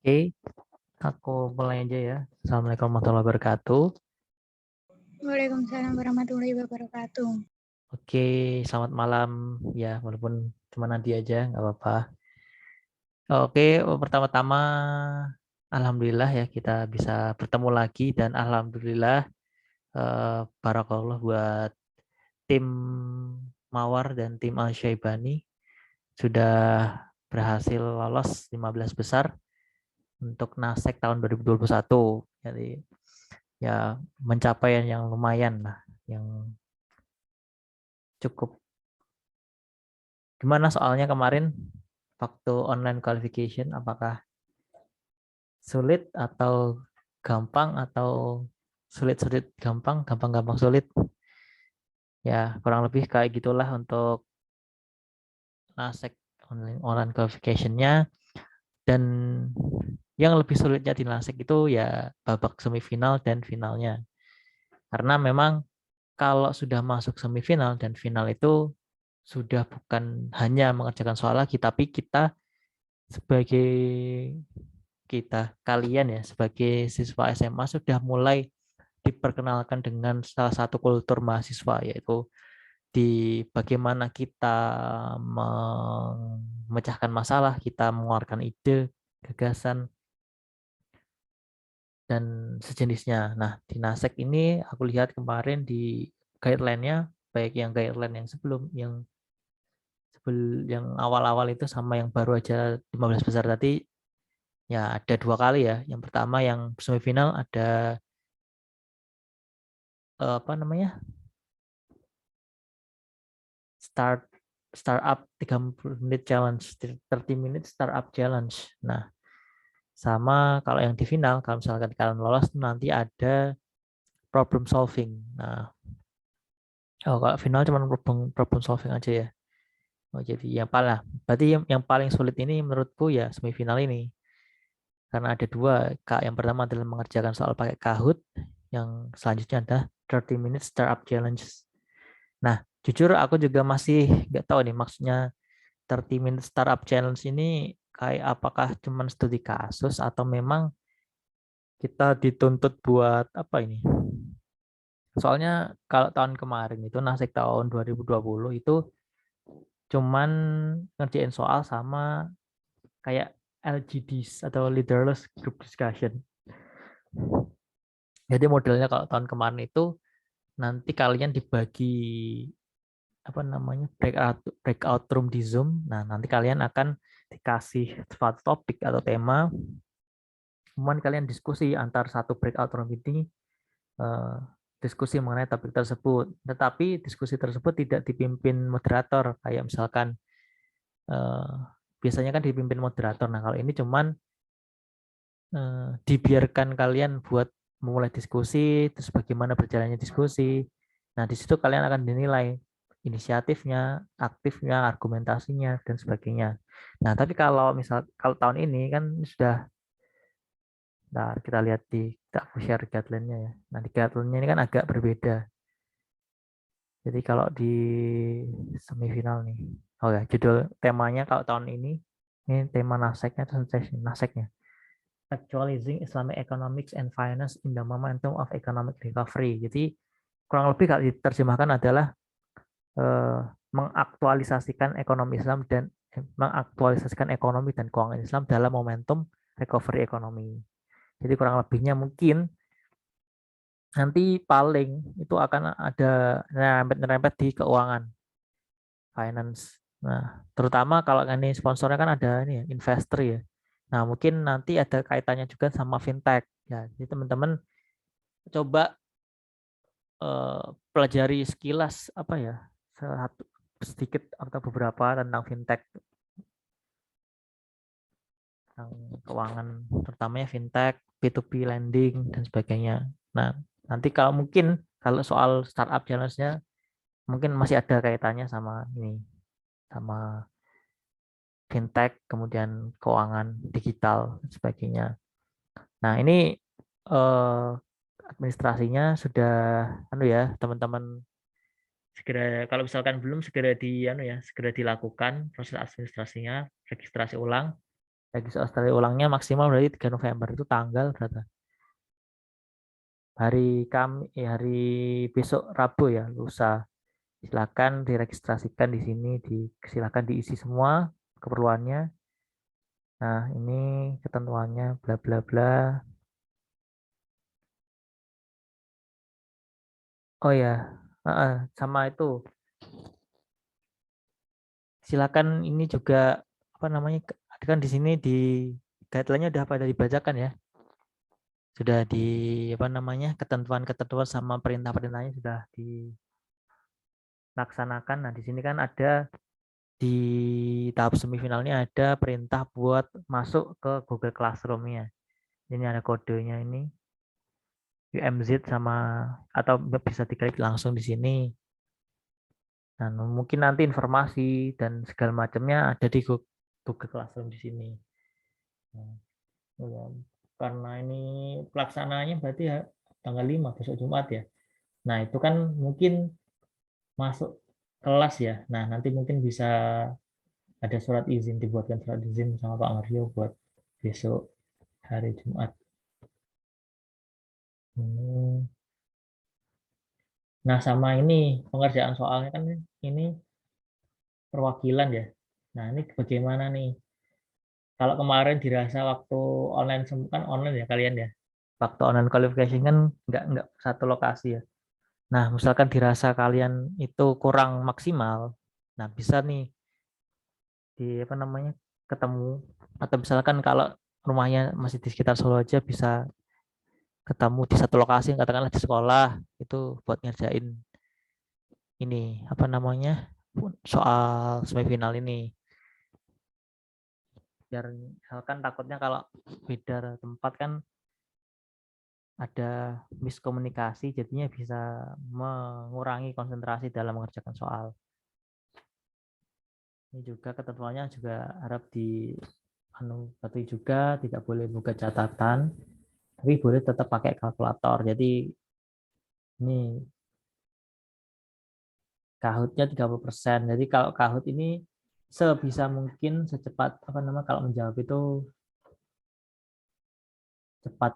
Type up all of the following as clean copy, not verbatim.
Oke, aku mulai aja ya. Assalamualaikum warahmatullahi wabarakatuh. Waalaikumsalam warahmatullahi wabarakatuh. Oke, selamat malam ya, walaupun cuma nanti aja, nggak apa-apa. Oke, pertama-tama, alhamdulillah ya kita bisa bertemu lagi dan alhamdulillah barakallah buat tim Mawar dan tim Al-Syaibani sudah berhasil lolos 15 besar untuk Nasdaq tahun 2021. Jadi ya pencapaian yang lumayan lah, yang cukup. Gimana soalnya kemarin waktu online qualification, apakah sulit atau gampang atau sulit-sulit gampang, gampang-gampang sulit? Ya, kurang lebih kayak gitulah untuk NASEC online qualification-nya. Dan yang lebih sulitnya di NASEC itu ya babak semifinal dan finalnya. Karena memang kalau sudah masuk semifinal dan final itu sudah bukan hanya mengerjakan soal lagi, tapi kita sebagai kalian ya sebagai siswa SMA sudah mulai diperkenalkan dengan salah satu kultur mahasiswa, yaitu di bagaimana kita memecahkan masalah, kita mengeluarkan ide, gagasan, dan sejenisnya. Nah, di NASEC ini aku lihat kemarin di guideline-nya, baik yang guideline yang sebelum, yang awal-awal itu sama yang baru aja 15 besar tadi, ya ada dua kali ya. Yang pertama yang semifinal ada apa namanya, start startup 30 menit challenge, 30 minute startup challenge. Nah, sama kalau yang di final, kalau misalkan kalian lolos nanti ada problem solving. Nah, kalau final cuma problem solving aja ya. Oh, jadi yang paling, berarti yang paling sulit ini menurutku ya semifinal ini. Karena ada dua, Kak. Yang pertama adalah mengerjakan soal pakai Kahoot, yang selanjutnya adalah 30 minute startup challenge. Nah, jujur aku juga masih nggak tahu nih maksudnya 30 minute startup challenge ini kayak apakah cuman studi kasus atau memang kita dituntut buat apa ini? Soalnya kalau tahun kemarin itu Nasik tahun 2020 itu cuman ngerjain soal sama kayak LGDs atau leaderless group discussion. Jadi modelnya kalau tahun kemarin itu nanti kalian dibagi apa namanya breakout room di Zoom. Nah, nanti kalian akan dikasih suatu topik atau tema, kemudian kalian diskusi antar satu breakout room ini, eh, diskusi mengenai topik tersebut. Tetapi diskusi tersebut tidak dipimpin moderator kayak misalkan eh, biasanya kan dipimpin moderator. Nah, kalau ini cuman dibiarkan kalian buat memulai diskusi, terus bagaimana berjalannya diskusi. Nah, di situ kalian akan dinilai inisiatifnya, aktifnya, argumentasinya, dan sebagainya. Nah, tapi kalau tahun ini kan sudah, nah kita lihat aku share guideline-nya ya. Nah, di guideline-nya ini kan agak berbeda. Jadi kalau di semifinal nih, oh ya, judul temanya kalau tahun ini tema naseknya, naseknya. Actualizing Islamic Economics and Finance in the Momentum of Economic Recovery. Jadi kurang lebih kalau diterjemahkan adalah eh, mengaktualisasikan ekonomi Islam dan mengaktualisasikan ekonomi dan keuangan Islam dalam momentum recovery ekonomi. Jadi kurang lebihnya mungkin nanti paling itu akan ada nyerempet-nyerempet di keuangan, finance. Nah, terutama kalau ini sponsornya kan ada ini ya, investor ya. Nah, mungkin nanti ada kaitannya juga sama fintech. Ya, jadi teman-teman coba eh, pelajari sekilas apa ya, satu sedikit atau beberapa tentang fintech, tentang keuangan, terutamanya fintech, P2P lending dan sebagainya. Nah, nanti kalau mungkin kalau soal startup challenge-nya mungkin masih ada kaitannya sama ini, sama fintech, kemudian keuangan digital dan sebagainya. Nah, ini eh, administrasinya sudah anu ya, teman-teman segera kalau misalkan belum segera di anu ya, segera dilakukan proses administrasinya, registrasi ulang. Registrasi Australia ulangnya maksimal berarti 3 November itu tanggal berapa? Hari besok Rabu ya, lusa. Silakan diregistrasikan di sini, silakan diisi semua keperluannya. Nah, ini ketentuannya bla bla bla. Oh ya, sama itu. Silakan ini juga apa namanya? Ada kan di sini di guideline-nya udah pada dibacakan ya. Sudah di apa namanya? Ketentuan-ketentuan sama perintah-perintahnya sudah dilaksanakan. Nah, di sini kan ada di tahap semifinalnya ada perintah buat masuk ke Google Classroom-nya. Ini ada kodenya ini UMZ sama atau bisa diklik langsung di sini. Nah, mungkin nanti informasi dan segala macamnya ada di Google Classroom di sini. Nah, ya. Karena ini pelaksanaannya berarti ya tanggal 5 besok Jumat ya. Nah, itu kan mungkin masuk kelas ya. Nah, nanti mungkin bisa ada surat izin, dibuatkan surat izin sama Pak Mario buat besok hari Jumat. Nah, sama ini pengerjaan soalnya kan ini perwakilan ya. Nah, ini bagaimana nih? Kalau kemarin dirasa waktu online semua kan online ya kalian ya. Waktu online qualification kan nggak satu lokasi ya. Nah, misalkan dirasa kalian itu kurang maksimal, nah bisa nih di apa namanya ketemu atau misalkan kalau rumahnya masih di sekitar Solo aja bisa ketemu di satu lokasi katakanlah di sekolah itu buat ngerjain ini apa namanya soal semifinal ini biar misalkan takutnya kalau beda tempat kan ada miskomunikasi jadinya bisa mengurangi konsentrasi dalam mengerjakan soal. Ini juga ketentuannya juga harap di patuhi juga tidak boleh buka catatan tapi boleh tetap pakai kalkulator. Jadi ini Kahoot-nya 30%. Jadi kalau Kahoot ini sebisa mungkin secepat apa namanya kalau menjawab itu cepat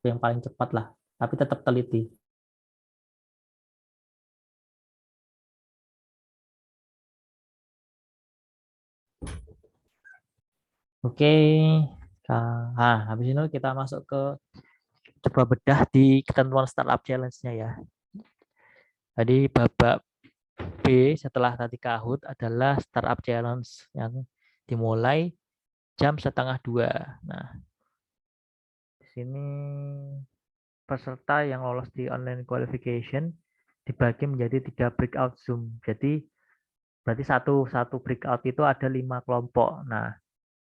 yang paling cepat lah, tapi tetap teliti. Oke, habis itu kita masuk ke coba bedah di ketentuan startup challenge-nya ya. Jadi babak B setelah tadi Kahoot adalah startup challenge yang dimulai jam setengah 2. Nah, di sini peserta yang lolos di online qualification dibagi menjadi 3 breakout Zoom. Jadi berarti satu breakout itu ada 5 kelompok. Nah,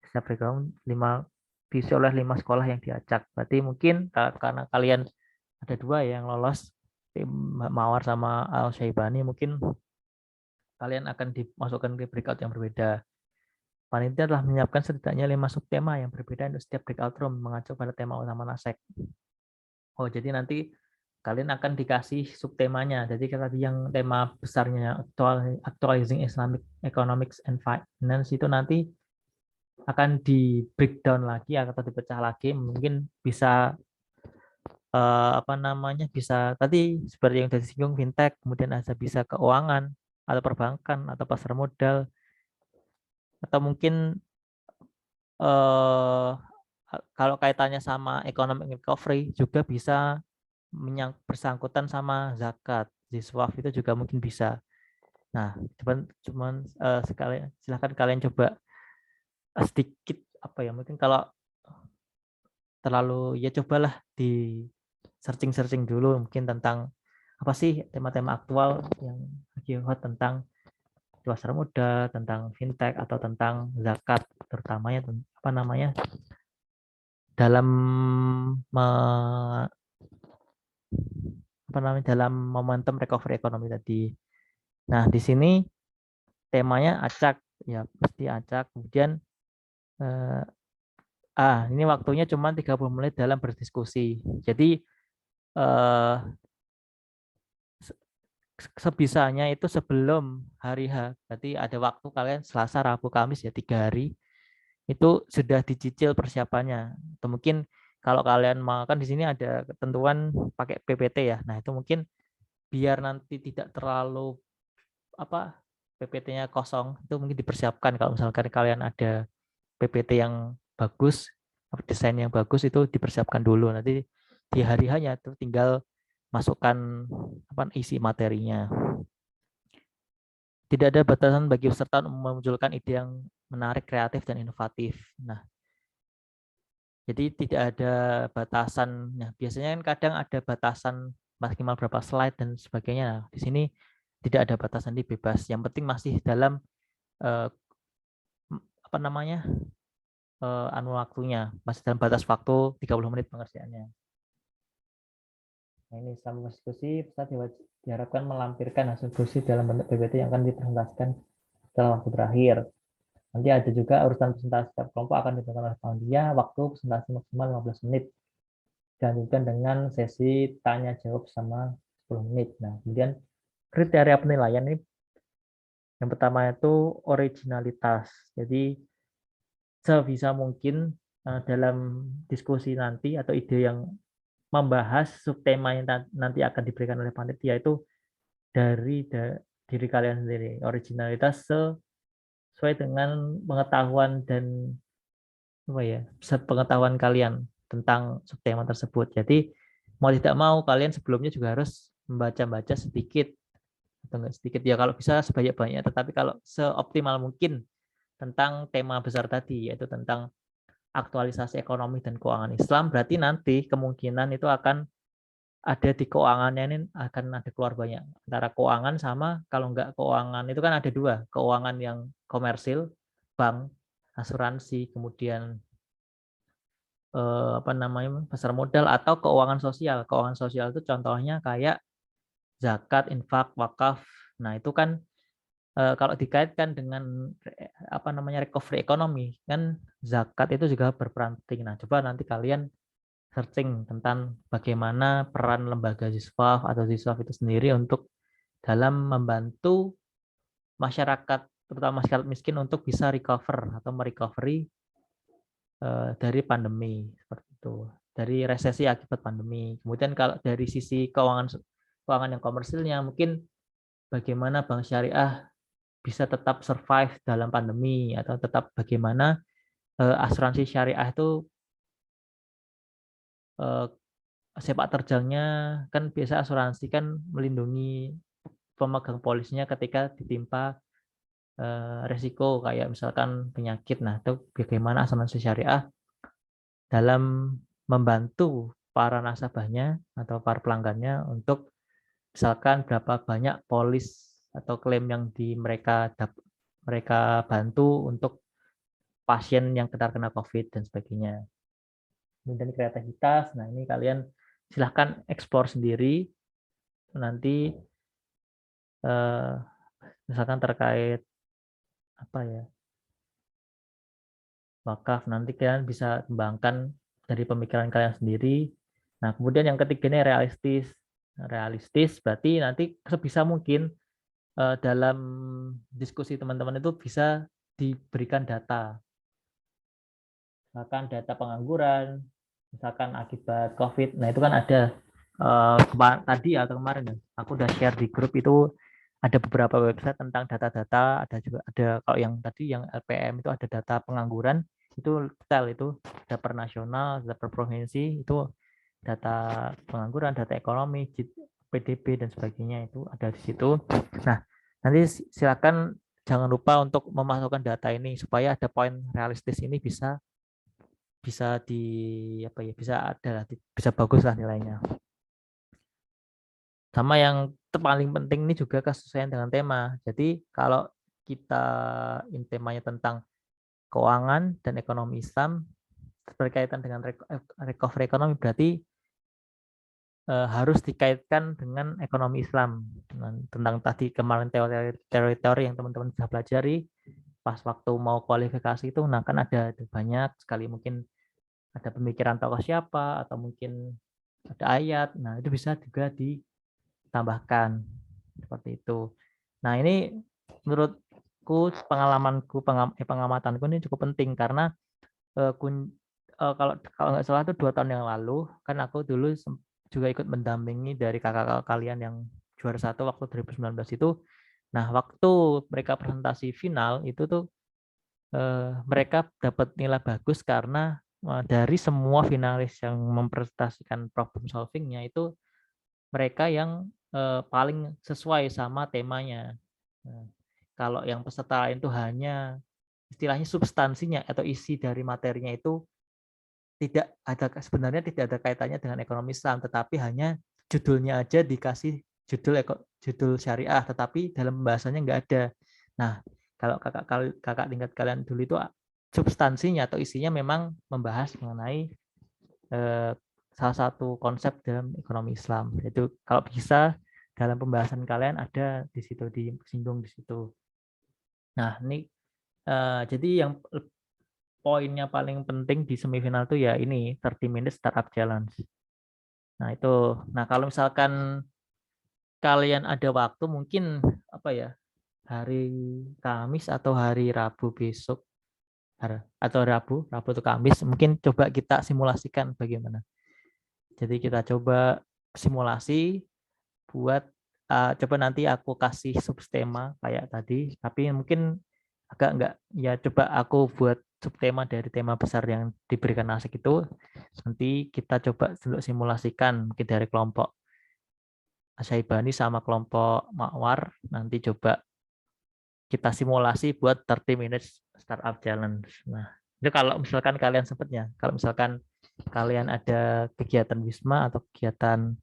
setiap breakout 5 diisi oleh 5 sekolah yang diacak. Berarti mungkin karena kalian ada 2 yang lolos, tim Mawar sama Al Syaibani, mungkin kalian akan dimasukkan ke breakout yang berbeda. Panitia telah menyiapkan setidaknya 5 subtema yang berbeda untuk setiap breakout room mengacu pada tema utama NASEC. Oh, jadi nanti kalian akan dikasih subtemanya. Jadi tadi yang tema besarnya actualizing Islamic Economics and Finance itu nanti akan di breakdown lagi atau dipecah lagi. Mungkin bisa apa namanya bisa tadi seperti yang tadi disinggung fintech, kemudian ada bisa keuangan atau perbankan atau pasar modal atau mungkin eh, kalau kaitannya sama economic recovery juga bisa bersangkutan sama zakat, ziswaf itu juga mungkin bisa. Nah, cuman sekali silahkan kalian coba sedikit apa ya mungkin kalau terlalu ya cobalah di searching dulu mungkin tentang apa sih tema-tema aktual yang lagi hot tentang pasar muda, tentang fintech atau tentang zakat terutamanya apa namanya dalam me, apa namanya dalam momentum recovery ekonomi tadi. Nah, di sini temanya acak ya pasti acak. Kemudian eh, ini waktunya cuma 30 menit dalam berdiskusi. Jadi eh, sebisanya itu sebelum hari H. Berarti ada waktu kalian Selasa, Rabu, Kamis ya 3 hari. itu sudah dicicil persiapannya. Atau mungkin kalau kalian mau, kan di sini ada ketentuan pakai PPT ya. Nah, itu mungkin biar nanti tidak terlalu PPT-nya kosong, itu mungkin dipersiapkan kalau misalkan kalian ada PPT yang bagus, desain yang bagus itu dipersiapkan dulu. Nanti di hari hanya itu tinggal masukkan isi materinya. Tidak ada batasan bagi peserta memunculkan ide yang menarik, kreatif, dan inovatif. Nah, jadi tidak ada batasan. Nah, biasanya kan kadang ada batasan maksimal berapa slide dan sebagainya. Nah, di sini tidak ada batasan, di bebas. Yang penting masih dalam waktunya, masih dalam batas waktu 30 menit pengerjaannya. Nah, ini selama diskusi, peserta diharapkan melampirkan hasil diskusi dalam bentuk PPT yang akan dipresentasikan setelah waktu berakhir. Nanti ada juga urutan presentasi setiap kelompok akan ditentukan oleh panitia, waktu presentasi maksimal 15 menit. Dilanjutkan dengan sesi tanya jawab sama 10 menit. Nah, kemudian kriteria penilaian ini yang pertama itu originalitas. Jadi sebisa mungkin dalam diskusi nanti atau ide yang membahas subtema yang nanti akan diberikan oleh panitia itu dari diri kalian sendiri. Originalitas sesuai dengan pengetahuan dan pengetahuan kalian tentang subtema tersebut. Jadi mau tidak mau kalian sebelumnya juga harus membaca-baca sedikit atau enggak sedikit ya, kalau bisa sebanyak-banyaknya, tetapi kalau seoptimal mungkin tentang tema besar tadi, yaitu tentang aktualisasi ekonomi dan keuangan Islam. Berarti nanti kemungkinan itu akan ada di keuangannya, ini akan ada keluar banyak antara keuangan sama, kalau enggak keuangan itu kan ada dua, keuangan yang komersil, bank, asuransi, kemudian pasar modal, atau keuangan sosial. Keuangan sosial itu contohnya kayak zakat, infak, wakaf. Nah, itu kan kalau dikaitkan dengan recovery ekonomi, kan zakat itu juga berperan penting. Nah, coba nanti kalian searching tentang bagaimana peran lembaga Ziswaf atau Ziswaf itu sendiri untuk dalam membantu masyarakat, terutama masyarakat miskin, untuk bisa recover atau merecovery dari pandemi, seperti itu, dari resesi akibat pandemi. Kemudian kalau dari sisi keuangan yang komersilnya, mungkin bagaimana bank syariah bisa tetap survive dalam pandemi, atau tetap bagaimana asuransi syariah itu sepak terjangnya, kan biasa asuransi kan melindungi pemegang polisnya ketika ditimpa resiko kayak misalkan penyakit. Nah, itu bagaimana asuransi syariah dalam membantu para nasabahnya atau para pelanggannya untuk misalkan berapa banyak polis atau klaim yang mereka bantu untuk pasien yang terkena COVID dan sebagainya. Kemudian kreativitas, nah ini kalian silahkan eksplor sendiri nanti, misalkan terkait wakaf, nanti kalian bisa kembangkan dari pemikiran kalian sendiri. Nah, kemudian yang ketiga ini realistis. Realistis berarti nanti sebisa mungkin dalam diskusi teman-teman itu bisa diberikan data. Misalkan data pengangguran, misalkan akibat COVID. Nah, itu kan ada tadi atau kemarin ya, aku udah share di grup itu, ada beberapa website tentang data-data, ada juga kalau yang tadi yang LPM itu ada data pengangguran, itu detail, itu data per nasional, data per provinsi, itu data pengangguran, data ekonomi, PDB dan sebagainya, itu ada di situ. Nah, nanti silakan jangan lupa untuk memasukkan data ini supaya ada poin realistis ini bisa bisa bagus lah nilainya. Sama yang paling penting ini juga kesesuaian dengan tema. Jadi kalau kita temanya tentang keuangan dan ekonomi Islam berkaitan dengan recovery ekonomi, berarti harus dikaitkan dengan ekonomi Islam. Tentang tadi kemarin teori-teori yang teman-teman sudah pelajari pas waktu mau kualifikasi itu, nah kan ada banyak sekali, mungkin ada pemikiran tokoh siapa, atau mungkin ada ayat. Nah, itu bisa juga ditambahkan seperti itu. Nah, ini menurut pengamatanku ini cukup penting karena kalau nggak salah itu 2 tahun yang lalu kan aku dulu juga ikut mendampingi dari kakak-kakak kalian yang juara 1 waktu 2019 itu. Nah, waktu mereka presentasi final itu tuh mereka dapat nilai bagus karena dari semua finalis yang mempresentasikan problem solvingnya itu mereka yang paling sesuai sama temanya. Nah, kalau yang peserta lain itu hanya istilahnya substansinya atau isi dari materinya itu sebenarnya tidak ada kaitannya dengan ekonomi Islam, tetapi hanya judulnya aja dikasih judul syariah, tetapi dalam pembahasannya nggak ada. Nah, kalau kakak tingkat kalian dulu itu substansinya atau isinya memang membahas mengenai salah satu konsep dalam ekonomi Islam. Itu kalau bisa dalam pembahasan kalian ada di situ, disinggung di situ. Nah, ini jadi yang poinnya paling penting di semifinal tuh ya ini 30 minutes startup challenge. Nah, itu. Nah, kalau misalkan kalian ada waktu mungkin apa ya? Hari Kamis atau hari Rabu besok atau Rabu atau Kamis mungkin coba kita simulasikan bagaimana. Jadi kita coba simulasi buat coba nanti aku kasih subtema kayak tadi, tapi mungkin agak enggak ya, coba aku buat subtema dari tema besar yang diberikan asik itu, nanti kita coba untuk simulasikan mungkin dari kelompok Asyaibani sama kelompok Mawar, nanti coba kita simulasi buat 30 minutes startup challenge. Nah, itu kalau misalkan kalian sempatnya, kalau misalkan kalian ada kegiatan Wisma atau kegiatan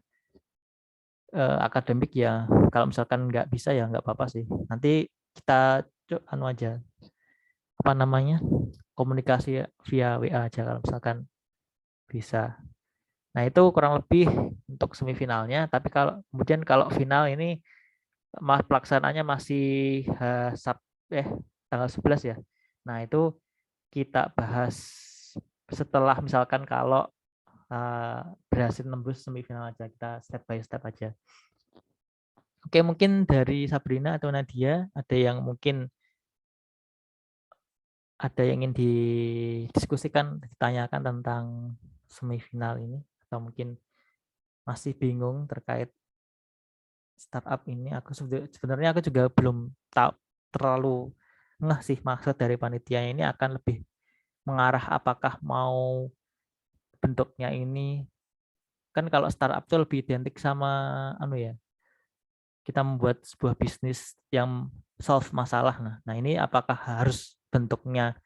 akademik ya, kalau misalkan nggak bisa ya nggak apa-apa sih. Nanti kita anu aja, apa namanya, komunikasi via WA aja kalau misalkan bisa. Nah, itu kurang lebih untuk semifinalnya. Tapi kemudian kalau final ini pelaksanaannya masih tanggal 11 ya. Nah, itu kita bahas setelah misalkan kalau berhasil nembus semifinal aja, kita step by step aja. Oke, mungkin dari Sabrina atau Nadia ada yang ingin didiskusikan, ditanyakan tentang semifinal ini, atau mungkin masih bingung terkait startup ini. Sebenarnya aku juga belum tahu terlalu ngeh sih maksud dari panitia ini akan lebih mengarah apakah mau bentuknya ini, kan kalau startup itu lebih identik sama kita membuat sebuah bisnis yang solve masalah. Nah ini apakah harus bentuknya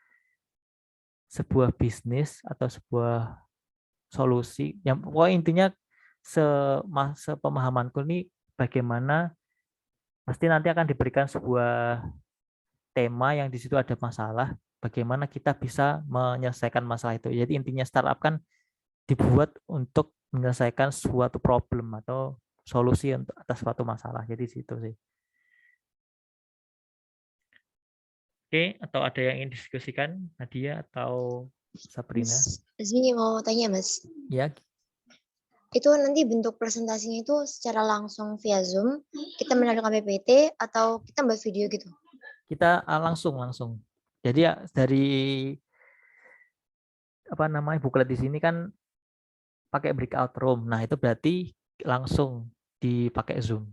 sebuah bisnis atau sebuah solusi? Yang pokoknya intinya sepemahamanku ini bagaimana pasti nanti akan diberikan sebuah tema yang di situ ada masalah, bagaimana kita bisa menyelesaikan masalah itu. Jadi intinya startup kan dibuat untuk menyelesaikan suatu problem atau solusi untuk atas suatu masalah. Jadi situ sih. Oke, atau ada yang ingin diskusikan, Nadia atau Sabrina? Mas Azmi mau tanya, Mas. Ya. Itu nanti bentuk presentasinya itu secara langsung via Zoom, kita menampilkan PPT atau kita buat video gitu? Kita langsung. Jadi ya dari apa namanya buklet di sini kan pakai breakout room. Nah, itu berarti langsung dipakai Zoom.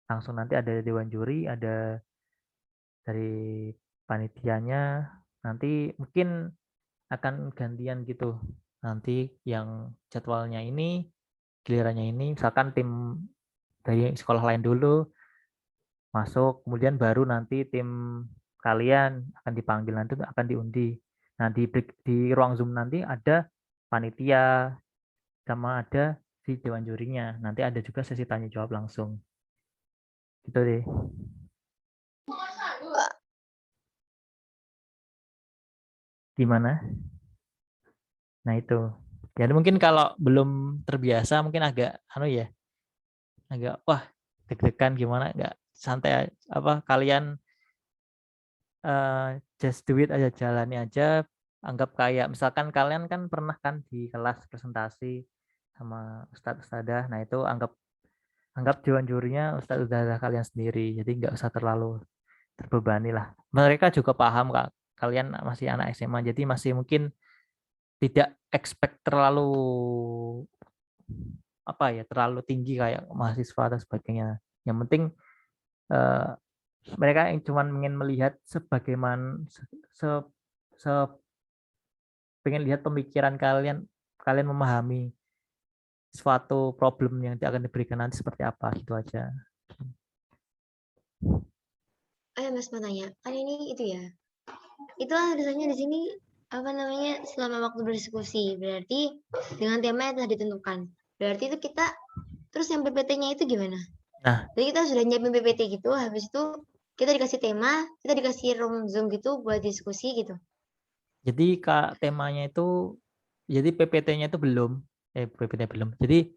Langsung nanti ada dewan juri, ada dari panitianya, nanti mungkin akan gantian gitu. Nanti yang jadwalnya ini, gilirannya ini, misalkan tim dari sekolah lain dulu masuk, kemudian baru nanti tim kalian akan dipanggil, nanti akan diundi. Nah, di ruang Zoom nanti ada panitia sama ada si dewan jurinya. Nanti ada juga sesi tanya jawab langsung. Gitu deh. Gimana? Nah, itu. Jadi mungkin kalau belum terbiasa mungkin agak agak wah deg-degan gimana, nggak santai apa kalian just do it aja, jalani aja, anggap kayak misalkan kalian kan pernah kan di kelas presentasi sama ustadz ustadzah, nah itu anggap dewan jurinya ustadz ustadzah kalian sendiri, jadi nggak usah terlalu terbebani lah. Mereka juga paham Kak, kalian masih anak SMA, jadi masih mungkin tidak expect terlalu terlalu tinggi kayak mahasiswa atau sebagainya. Yang penting eh, mereka yang cuman ingin melihat sebagaimana pengen lihat pemikiran kalian, kalian memahami suatu problem yang akan diberikan nanti seperti apa, gitu aja. Mas mau tanya, kan ini itu ya. Itu kan tulisannya di sini apa namanya selama waktu berdiskusi. Berarti dengan tema yang telah ditentukan. Berarti itu kita terus yang PPT-nya itu gimana? Nah, Jadi kita sudah nyiapin PPT gitu, habis itu kita dikasih tema, kita dikasih room Zoom gitu buat diskusi gitu. jadi Kak temanya itu, jadi PPT-nya itu belum, PPT belum. Jadi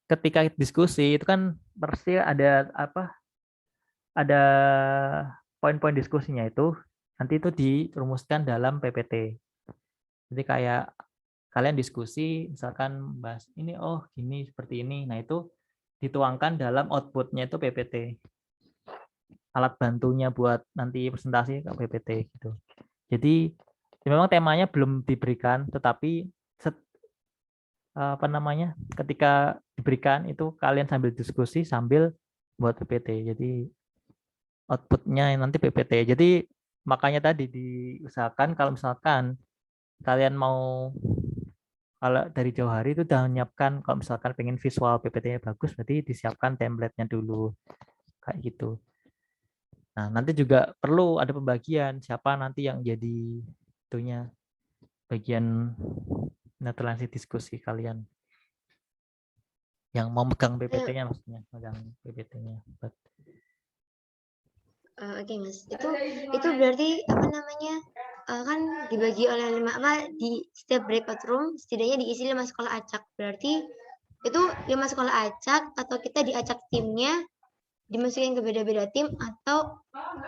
ketika diskusi itu kan pasti ada poin-poin diskusinya itu nanti itu dirumuskan dalam PPT. Jadi kayak kalian diskusi misalkan bahas ini, oh gini seperti ini. Nah, itu dituangkan dalam outputnya itu PPT. Alat bantunya buat nanti presentasi ke PPT gitu. Jadi memang temanya belum diberikan, tetapi ketika diberikan itu kalian sambil diskusi sambil buat PPT. Jadi outputnya nanti PPT. Jadi makanya tadi diusahakan kalau misalkan kalian mau, kalau dari jauh hari itu udah menyiapkan, kalau misalkan pengen visual PPT-nya bagus berarti disiapkan template-nya dulu kayak gitu. Nah, nanti juga perlu ada pembagian siapa nanti yang jadi itunya, bagian netralisasi diskusi kalian yang mau megang Eh, PPT-nya, maksudnya megang PPT-nya. Oke Mas, itu berarti apa namanya kan dibagi oleh di setiap breakout room setidaknya diisi 5 sekolah acak. Berarti itu 5 sekolah acak atau kita diacak timnya dimasukin ke beda-beda tim atau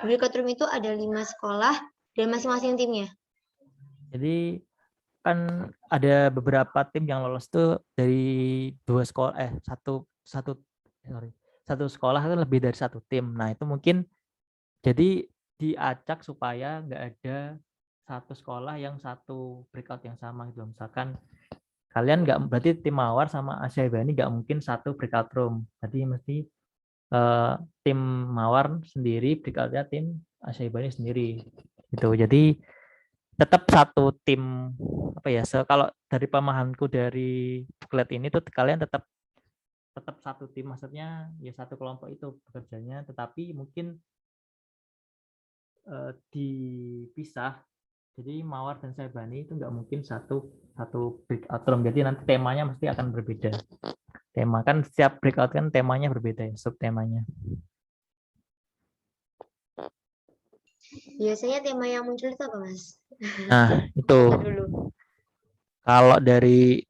breakout room itu ada 5 sekolah dan masing-masing timnya. Jadi kan ada beberapa tim yang lolos tuh dari dua sekolah, satu sekolah kan lebih dari satu tim. Nah, itu mungkin jadi diacak supaya nggak ada satu sekolah yang satu breakout yang sama gitu. Misalkan kalian nggak, berarti tim Mawar sama Asyaibani nggak mungkin satu breakout room. Jadi mesti eh, tim Mawar sendiri, breakoutnya tim Asyaibani sendiri gitu. Jadi tetap satu tim, kalau dari pemahamanku dari booklet ini tuh kalian tetap tetap satu tim, maksudnya ya satu kelompok itu bekerjanya, tetapi mungkin dipisah. Jadi Mawar dan Saibani itu nggak mungkin satu satu breakout room. Jadi nanti temanya mesti akan berbeda. Tema kan setiap breakout kan temanya berbeda ya, subtemanya. Biasanya tema yang muncul itu apa Mas? Nah, itu Dulu. kalau dari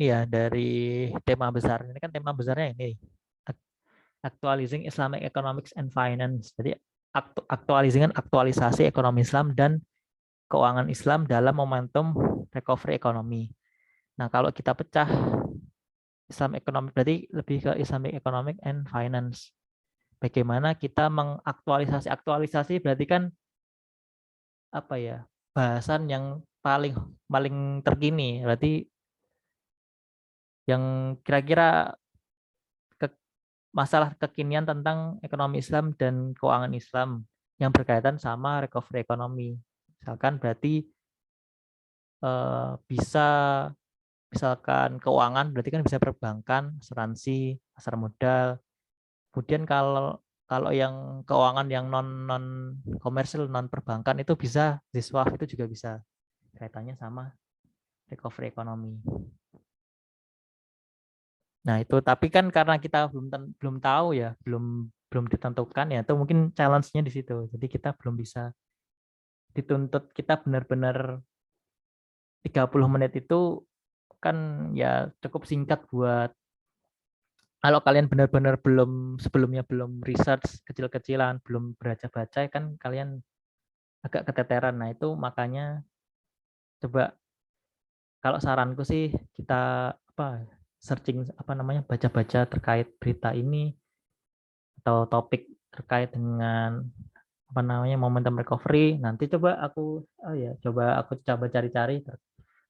tema besar ini, kan tema besarnya ini Actualizing Islamic Economics and Finance. Jadi aktualisasi ekonomi Islam dan keuangan Islam dalam momentum recovery ekonomi. Nah, kalau kita pecah Islam Economic berarti lebih ke Islamic Economic and Finance. Bagaimana kita aktualisasi berarti kan bahasan yang paling paling terkini, berarti yang kira-kira masalah kekinian tentang ekonomi Islam dan keuangan Islam yang berkaitan sama recovery ekonomi. Misalkan berarti bisa, misalkan keuangan berarti kan bisa perbankan, asuransi, pasar modal. Kemudian kalau kalau yang keuangan yang non komersil, non perbankan itu bisa siswa, itu juga bisa kaitannya sama recovery ekonomi. Nah, itu tapi kan karena kita belum tahu ya, belum ditentukan ya, itu mungkin challenge-nya di situ. Jadi kita belum bisa dituntut kita benar-benar 30 menit itu kan ya cukup singkat buat, kalau kalian benar-benar sebelumnya belum research kecil-kecilan, belum baca-baca kan kalian agak keteteran. Nah, itu makanya coba, kalau saranku sih kita searching baca-baca terkait berita ini atau topik terkait dengan apa namanya momentum recovery. Nanti coba aku coba cari-cari.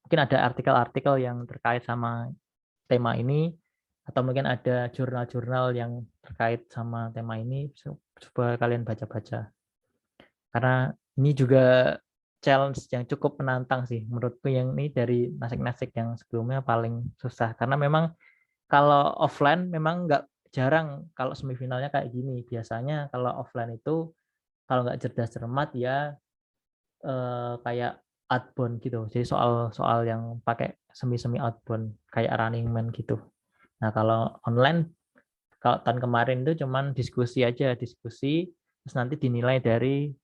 Mungkin ada artikel-artikel yang terkait sama tema ini, atau mungkin ada jurnal-jurnal yang terkait sama tema ini. Coba kalian baca-baca. Karena ini juga challenge yang cukup menantang sih menurutku, yang ini dari nasik-nasik yang sebelumnya paling susah, karena memang kalau offline memang nggak jarang kalau semifinalnya kayak gini. Biasanya kalau offline itu kalau nggak cerdas cermat ya kayak outbound gitu. Jadi soal-soal yang pakai semi-semi outbound kayak Running Man gitu. Nah, kalau online, kalau tahun kemarin itu cuman diskusi aja, diskusi terus nanti dinilai dari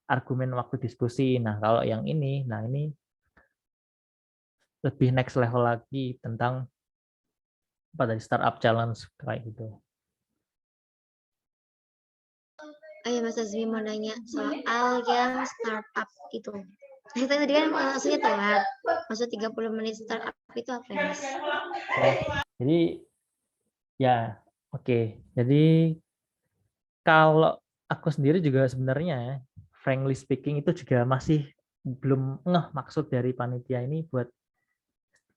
argumen waktu diskusi. Nah, kalau yang ini, nah ini lebih next level lagi tentang apa tadi, startup challenge kayak gitu. Oh ya Mas Azmi mau nanya soal yang startup itu. Nah, tadi kan maksudnya telat. Maksud 30 menit startup itu apa ya Mas? Oh, jadi ya oke. Jadi kalau aku sendiri juga sebenarnya frankly speaking itu juga masih belum ngeh maksud dari panitia ini buat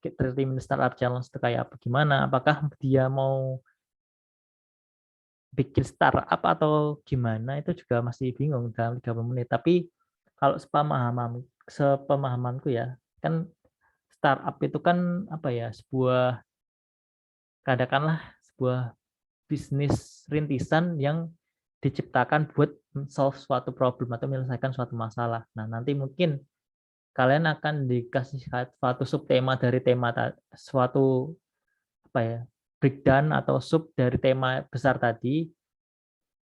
30 minute startup challenge itu kayak apa, gimana, apakah dia mau bikin startup atau gimana, itu juga masih bingung dalam 30 menit. Tapi kalau sepemahamanku ya, kan startup itu kan apa ya, katakanlah sebuah bisnis rintisan yang diciptakan buat solve suatu problem atau menyelesaikan suatu masalah. Nah, nanti mungkin kalian akan dikasih suatu subtema dari suatu apa ya, breakdown atau sub dari tema besar tadi,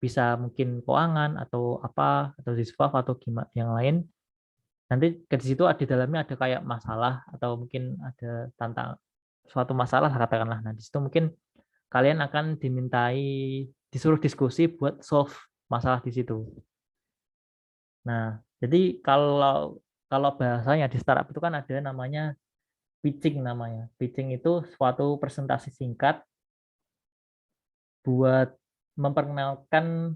bisa mungkin keuangan atau apa atau disvalve atau gimana yang lain. Nanti ke situ di dalamnya ada kayak masalah atau mungkin ada tentang suatu masalah katakanlah. Nah, di situ mungkin kalian akan disuruh diskusi buat solve masalah di situ. Nah, jadi kalau kalau bahasanya di startup itu kan ada namanya pitching namanya. Pitching itu suatu presentasi singkat buat memperkenalkan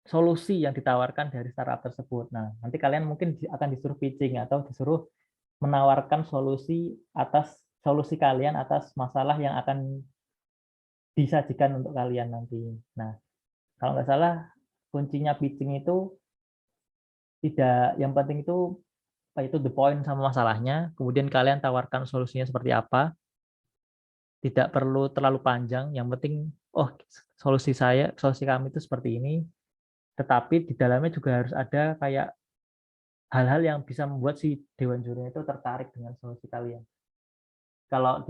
solusi yang ditawarkan dari startup tersebut. Nah, nanti kalian mungkin akan disuruh pitching atau disuruh menawarkan solusi kalian atas masalah yang akan disajikan untuk kalian nanti. Nah, kalau nggak salah kuncinya pitching itu tidak, yang penting itu apa itu the point sama masalahnya, kemudian kalian tawarkan solusinya seperti apa, tidak perlu terlalu panjang, yang penting oh solusi kami itu seperti ini, tetapi di dalamnya juga harus ada kayak hal-hal yang bisa membuat si dewan jurinya itu tertarik dengan solusi kalian. Kalau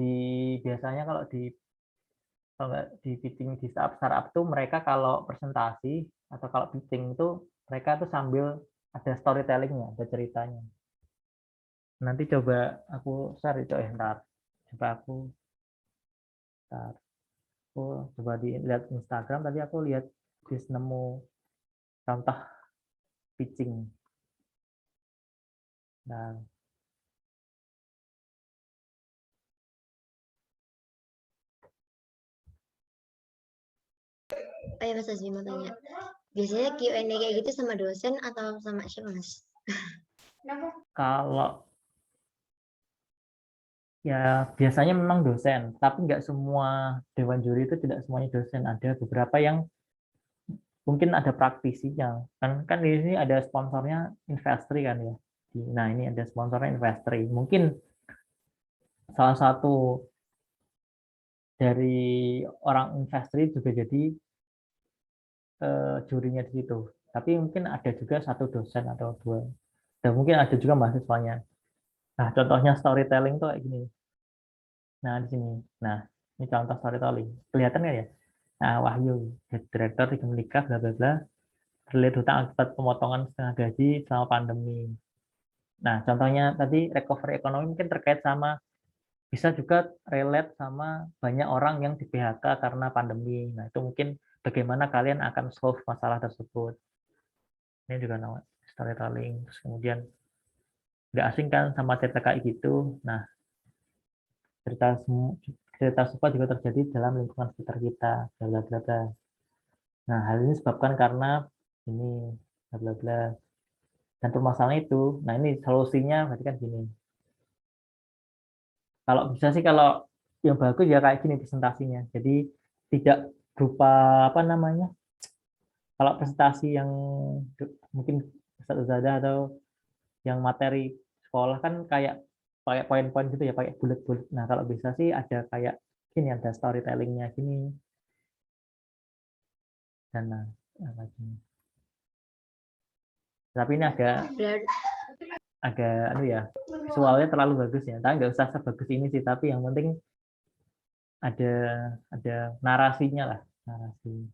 biasanya kalau nggak di pitching di startup tuh, mereka kalau presentasi atau kalau pitching itu mereka tuh sambil ada storytellingnya, ada ceritanya. Nanti coba aku share itu ntar. Coba ntar aku coba dilihat Instagram, tadi aku lihat nemu contoh pitching. Nah, Oh ya Mas Azmi mau tanya. Biasanya Q&A kayak gitu sama dosen atau sama siapa Mas? kalau ya biasanya memang dosen, tapi nggak semua dewan juri itu, tidak semuanya dosen. Ada beberapa yang mungkin ada praktisinya. Kan di sini ada sponsornya Investri kan ya. Nah, ini ada sponsornya Investri. Mungkin salah satu dari orang Investri juga jadi jurinya di situ. Tapi mungkin ada juga satu dosen atau dua. Dan mungkin ada juga mahasiswanya. Nah, contohnya storytelling tuh kayak gini. Nah, di sini. Nah, ini contoh storytelling. Kelihatan nggak ya? Nah, Wahyu, direktur di Kemenikah, bla bla bla, terlihat hutang akibat pemotongan setengah gaji selama pandemi. Nah, contohnya tadi recovery ekonomi mungkin terkait sama, bisa juga relate sama banyak orang yang di PHK karena pandemi. Nah, itu mungkin bagaimana kalian akan solve masalah tersebut. Ini juga nama storytelling. Terus kemudian nggak asing kan sama cerita kayak gitu. Nah, cerita cerita serupa juga terjadi dalam lingkungan sekitar kita, bla bla bla. Nah, hal ini disebabkan karena ini. bla bla bla. Dan permasalahan itu, nah ini solusinya berarti kan gini. Kalau bisa sih kalau yang bagus ya kayak gini presentasinya. Jadi tidak berupa apa namanya? Kalau presentasi yang mungkin Ustadz Uzada atau yang materi sekolah kan kayak pakai poin-poin gitu ya, pakai bullet-bullet. Nah, kalau bisa sih ada kayak gini, ada storytellingnya gini dan apa gini. Tapi ini agak anu ya, visualnya terlalu bagus ya. Tapi nggak usah sebagus ini sih, tapi yang penting ada ada narasinya lah, narasi.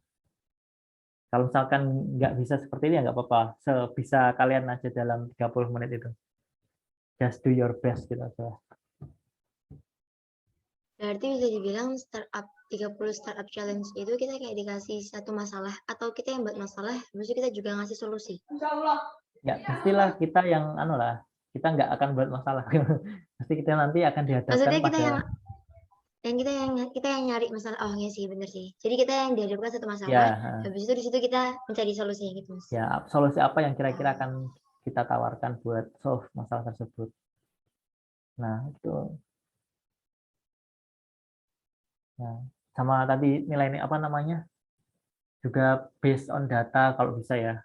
Kalau misalkan nggak bisa seperti ini ya nggak apa-apa. Sebisa kalian aja dalam 30 menit itu. Just do your best gitu aja. Berarti bisa dibilang startup 30 startup challenge itu kita kayak dikasih satu masalah atau kita yang buat masalah, habis itu kita juga ngasih solusi. Ya, pastilah kita yang anu lah, kita nggak akan buat masalah. Pasti kita nanti akan dihadapkan Maksudnya kita pada kita yang nyari masalah. Oh ya sih, bener sih. Jadi kita yang dihadapkan satu masalah, ya habis itu di situ kita mencari solusinya gitu, Mas. ya solusi apa yang kira-kira akan kita tawarkan buat solve masalah tersebut. Nah, itu. Nah, sama tadi nilai apa namanya? Juga based on data kalau bisa ya.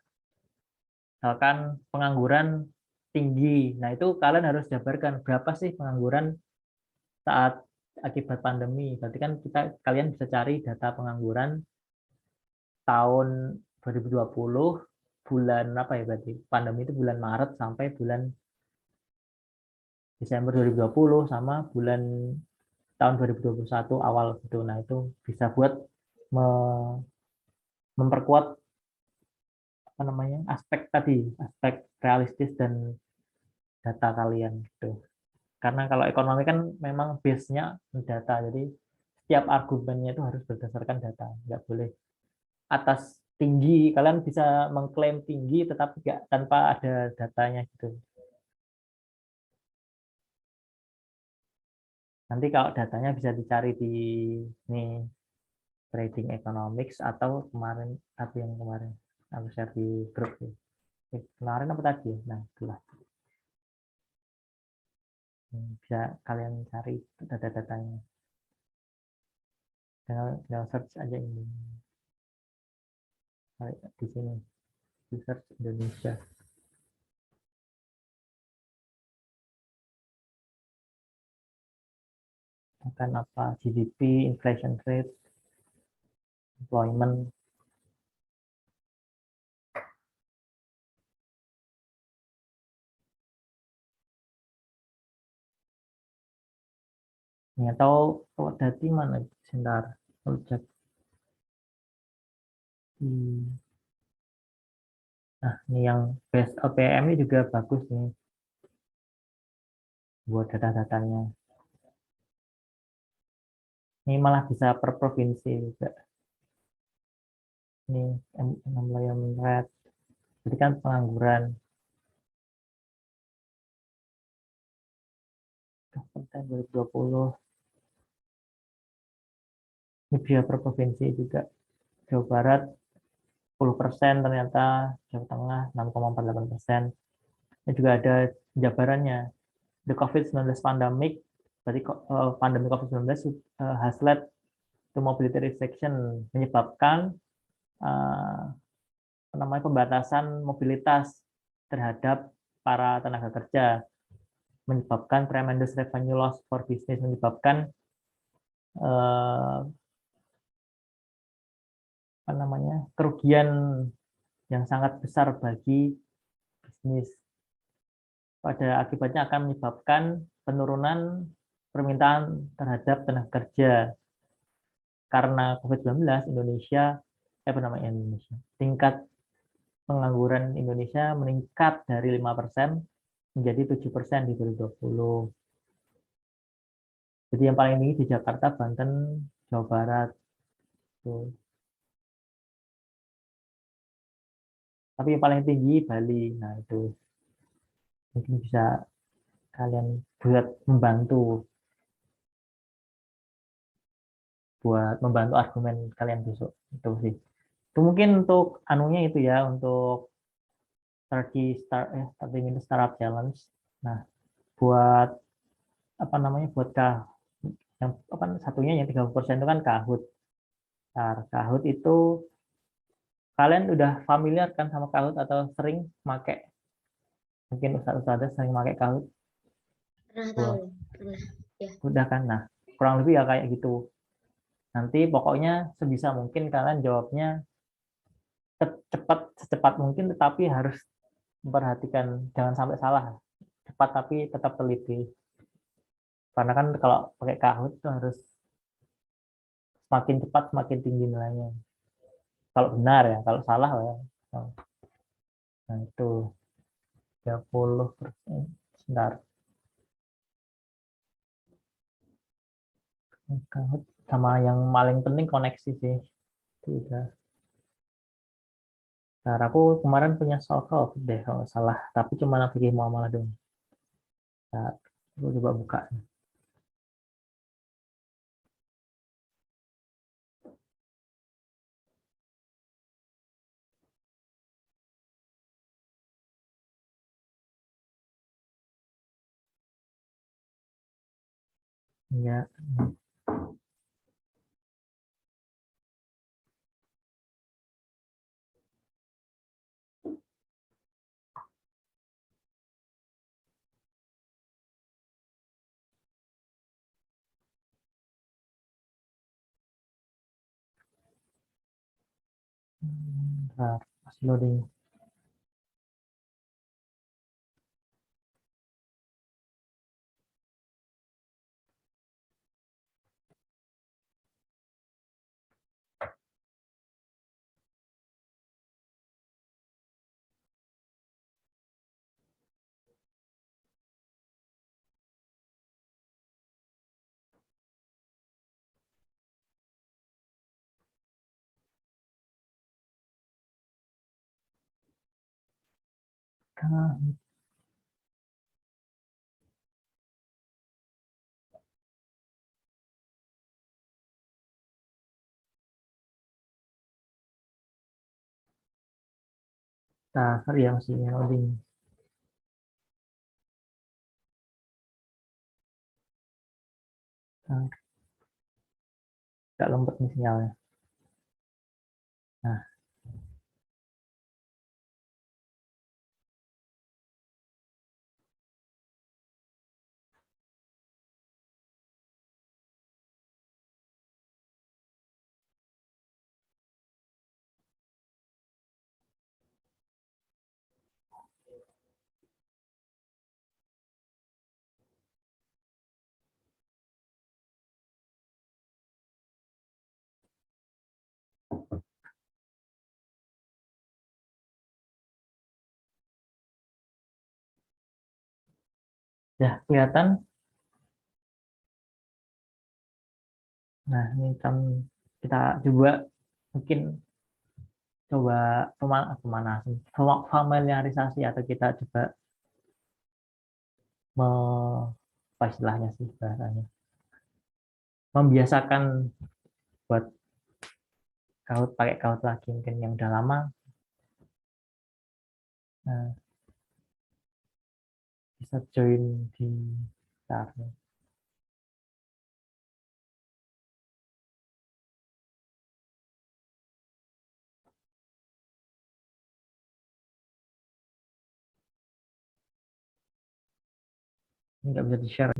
Misalkan pengangguran tinggi. Nah, itu kalian harus jabarkan berapa sih pengangguran saat akibat pandemi. Berarti kan kalian bisa cari data pengangguran tahun 2020 bulan apa ya berarti? Pandemi itu bulan Maret sampai bulan Desember 2020 sama bulan tahun 2021 awal gitu. Nah, itu bisa buat memperkuat apa namanya? aspek realistis dan data kalian gitu. Karena kalau ekonomi kan memang base-nya data. Jadi setiap argumennya itu harus berdasarkan data. Nggak boleh atas tinggi. Kalian bisa mengklaim tinggi tetapi nggak tanpa ada datanya gitu. Nanti kalau datanya bisa dicari di nih trading economics atau kemarin atau yang kemarin aku share di grup ya. Kemarin apa tadi ya? Nah, itulah. Bisa kalian cari data-datanya. Tinggal search aja ini. Di sini, di search Indonesia. Akan apa? GDP, inflation rate, employment. Nggak tahu kalau data mana sebentar. Kalau cek di nah ini yang best OPM ini juga bagus nih buat data-datanya. Ini malah bisa per provinsi juga. Ini unemployment rate. Jadi kan pengangguran. Persen 2020. Ini bisa per provinsi juga. Jawa Barat 10% ternyata, Jawa Tengah 6,48%. Ini juga ada jabarannya. The COVID-19 pandemic, berarti pandemi COVID-19 has led to mobility restriction, menyebabkan namanya pembatasan mobilitas terhadap para tenaga kerja, menyebabkan tremendous revenue loss for business, menyebabkan apa namanya kerugian yang sangat besar bagi bisnis. Pada akibatnya akan menyebabkan penurunan permintaan terhadap tenaga kerja. Karena COVID-19 Indonesia apa namanya Indonesia tingkat pengangguran Indonesia meningkat dari 5% menjadi 7% di 2020. Jadi yang paling tinggi di Jakarta, Banten, Jawa Barat. Tuh. Tapi yang paling tinggi Bali. Nah, itu mungkin bisa kalian buat membantu argumen kalian besok. Itu sih. Itu mungkin untuk anunya itu ya, untuk 30 minutes startup challenge. Nah, buat apa namanya, buat yang apa satunya yang 30% itu kan Kahoot. Nah, Kahoot itu kalian udah familiar kan sama Kahoot atau sering pakai? Mungkin ustadz sering pakai Kahoot. Pernah tahu, Wah, pernah. Ya. udah kan. Nah, kurang lebih ya kayak gitu. Nanti pokoknya sebisa mungkin kalian jawabnya secepat mungkin, tetapi harus memperhatikan jangan sampai salah. Cepat tapi tetap teliti. Karena kan kalau pakai Kahoot itu harus semakin cepat semakin tinggi nilainya. Kalau benar ya, kalau salah ya. Nah itu 30%. Sebentar. Kahoot sama yang paling penting koneksi sih. Itu udah. Nah, aku kemarin punya soal Kahoot deh kalau nggak salah. Tapi cuma fikih muamalah dong. Nah, aku coba buka. Ya, bentar, masih loading. Nah, yang masih loading. Nah, agak lembut nih sinyalnya. Nah, ya kelihatan. Nah, ini kan kita coba mungkin coba pemanasan, familiarisasi atau kita coba apa istilahnya sih bahasanya, membiasakan buat pakai Kahoot lagi mungkin yang udah lama. Nah, bisa join di start. Ini nggak bisa di share.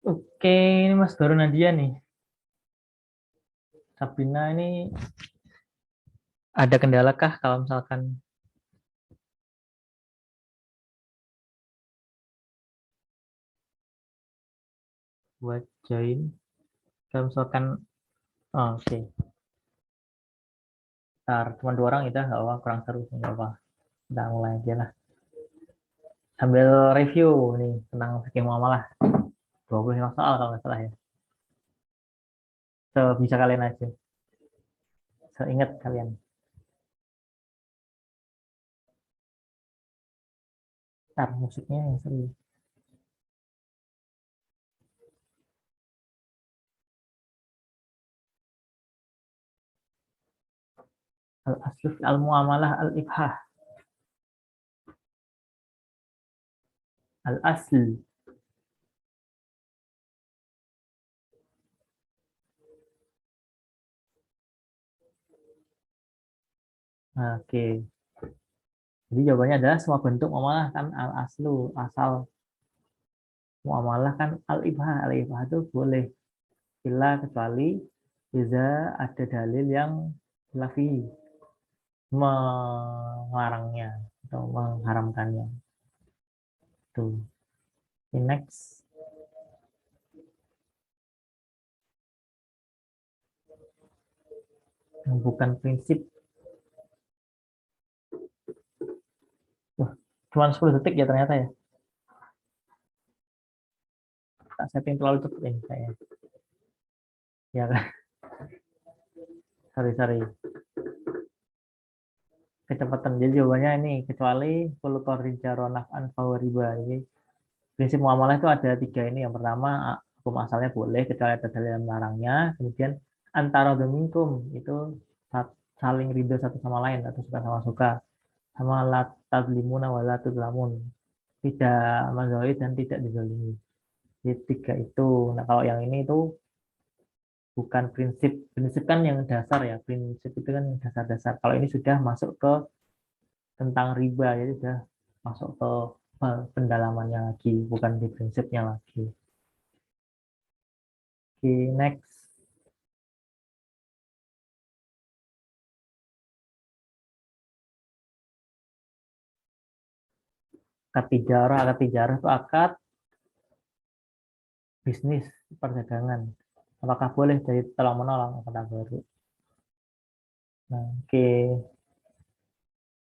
Oke, ini Mas Baru Nadia nih. Sabrina ini ada kendala kah kalau misalkan buat join? Kalau misalkan, oh, oke. Ntar cuma 2 orang itu nggak apa, kurang seru, nggak apa. Udah mulai aja lah. Sambil review nih tentang fikih muamalah. 25 soal kalau nggak salah ya. So, bisa kalian aja. Seingat kalian. Ntar musiknya yang seru. Al-aslu al-muamalah al-ibhah. Al-asl. Nah, oke. Jadi jawabannya adalah semua bentuk muamalah kan al-aslu, asal muamalah kan al-ibhah. Al-ibhah itu boleh bila kecuali bisa ada dalil yang lafi melarangnya atau mengharamkannya. Tuh. Oke, next. Yang bukan prinsip. Wah, cuma 10 detik ya ternyata ya. Tak setting terlalu cepat ini saya. Ya kan? Sorry. Kecepatan. Jadi jawabannya ini kecuali polutor jaronaf an riba. Jadi prinsip muamalah itu ada 3 ini. Yang pertama hukum asalnya boleh kecuali ada dalil yang melarangnya. Kemudian antara dominkum itu saling ridho satu sama lain atau suka sama suka. Sama la tadlimuna wa la tudlamun. Tidak menzalim dan tidak dizalimi. Jadi 3 itu. Nah, kalau yang ini itu bukan prinsip. Prinsip kan yang dasar ya. Prinsip itu kan yang dasar-dasar. Kalau ini sudah masuk ke tentang riba, jadi sudah masuk ke pendalamannya lagi, bukan di prinsipnya lagi. Oke, next. Akad tijarah itu akad bisnis, perdagangan. Apakah boleh jadi tolong menolong kata baru? Nah, oke.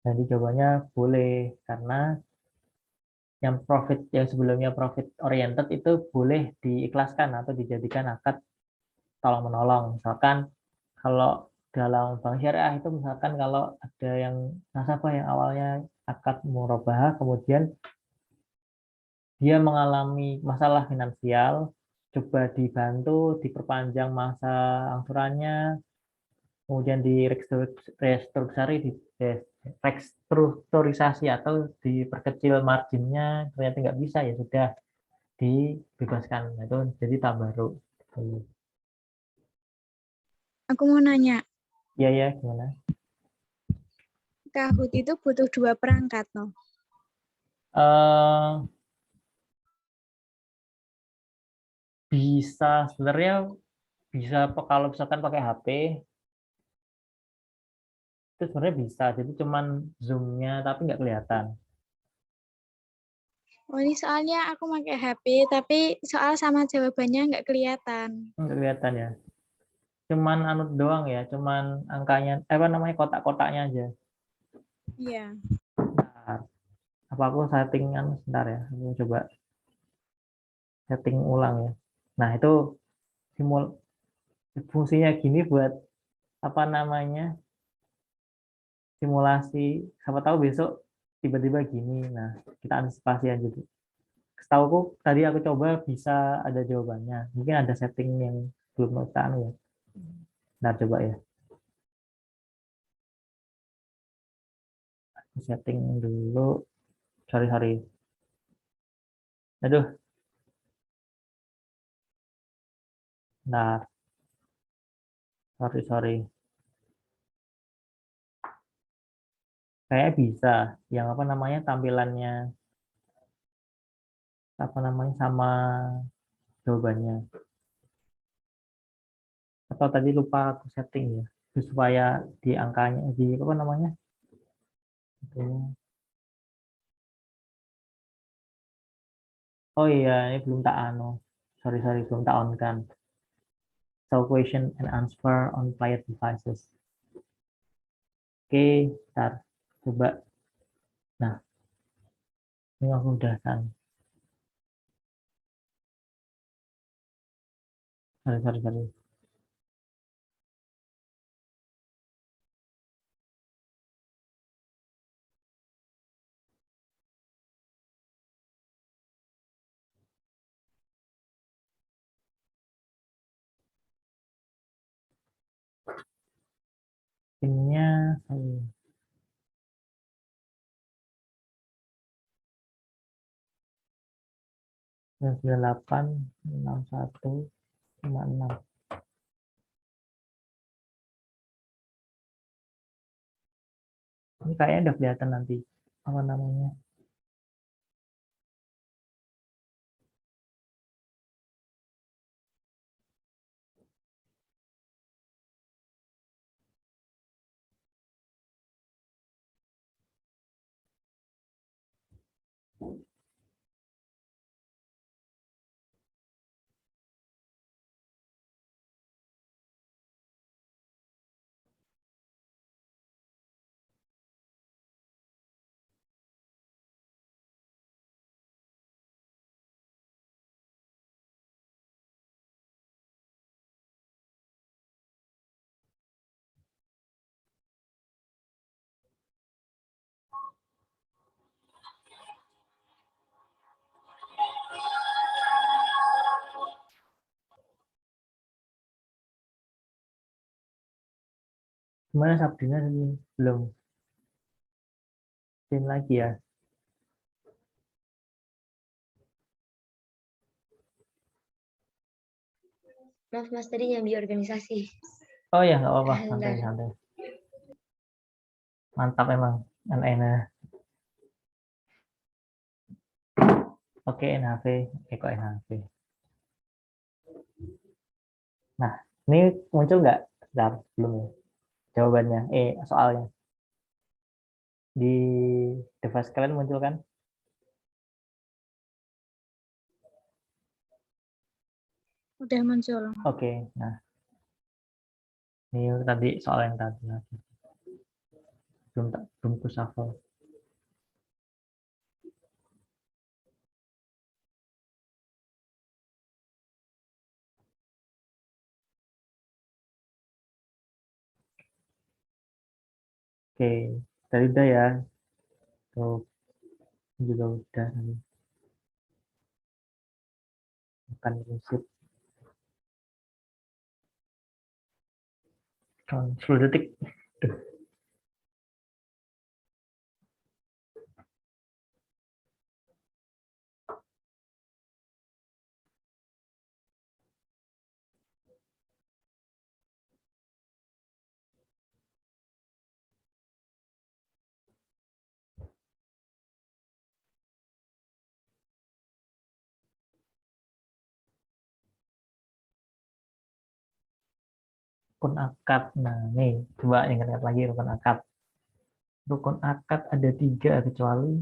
Jadi jawabannya boleh karena yang sebelumnya profit oriented itu boleh diikhlaskan atau dijadikan akad tolong menolong. Misalkan kalau dalam bank syariah itu misalkan kalau ada yang nasabah yang awalnya akad murabahah kemudian dia mengalami masalah finansial, coba dibantu diperpanjang masa angsurannya, kemudian restrukturisasi atau diperkecil marginnya, ternyata nggak bisa ya sudah dibebaskan. Nah, itu jadi tabaruk. Aku mau nanya, Iya ya gimana? kahut itu butuh 2 perangkat, no? Eh bisa sebenarnya bisa kalau misalkan pakai HP itu sebenarnya bisa. Jadi cuman zoomnya tapi nggak kelihatan. Oh, ini soalnya aku pakai HP, tapi soal sama jawabannya nggak kelihatan. Nggak kelihatan ya. Cuman anut doang ya. Cuman angkanya, apa namanya kotak-kotaknya aja. Iya. Bentar. Apa aku settingan sebentar ya. Aku coba setting ulang ya. Nah itu simul fungsinya gini buat apa namanya simulasi. Siapa tahu besok tiba-tiba gini. Nah kita antisipasi aja dulu. Setauku tadi aku coba bisa ada jawabannya. Mungkin ada setting yang belum kita anu ya. Nah coba ya. Setting dulu. Sorry. Aduh. Nah, sorry. Kayak bisa. Yang apa namanya tampilannya apa namanya sama jawabannya. Atau tadi lupa aku setting ya, supaya di angkanya, di apa namanya? Itu. Oh iya, ini belum tak anu. Sorry, belum tak on kan. So question and answer on quiet devices. Oke, ntar coba. Nah, ini aku udah kan. Sorry. Pinnya, sorry. 986156. Ini kayaknya udah kelihatan nanti apa namanya. Gimana Sabrina ini belum pin lagi ya. Maaf Mas, tadi yang di organisasi. Oh ya nggak apa-apa, Bentar. santai. Mantap emang, enak-enak. Oke, NHV, Eko NHV. Nah, ini muncul nggak? Bentar, belum ya. Jawabannya, soalnya. Di device kalian muncul kan? Udah muncul. Oke, nah. Ini tadi soal yang tadi lagi. Belum ku shuffle. Oke, tadi udah ya. Tuh, juga udah. Bukan prinsip. 10 detik. Duh. Rukun akad. Nah, nih, coba ingat lagi rukun akad. Rukun akad ada 3 kecuali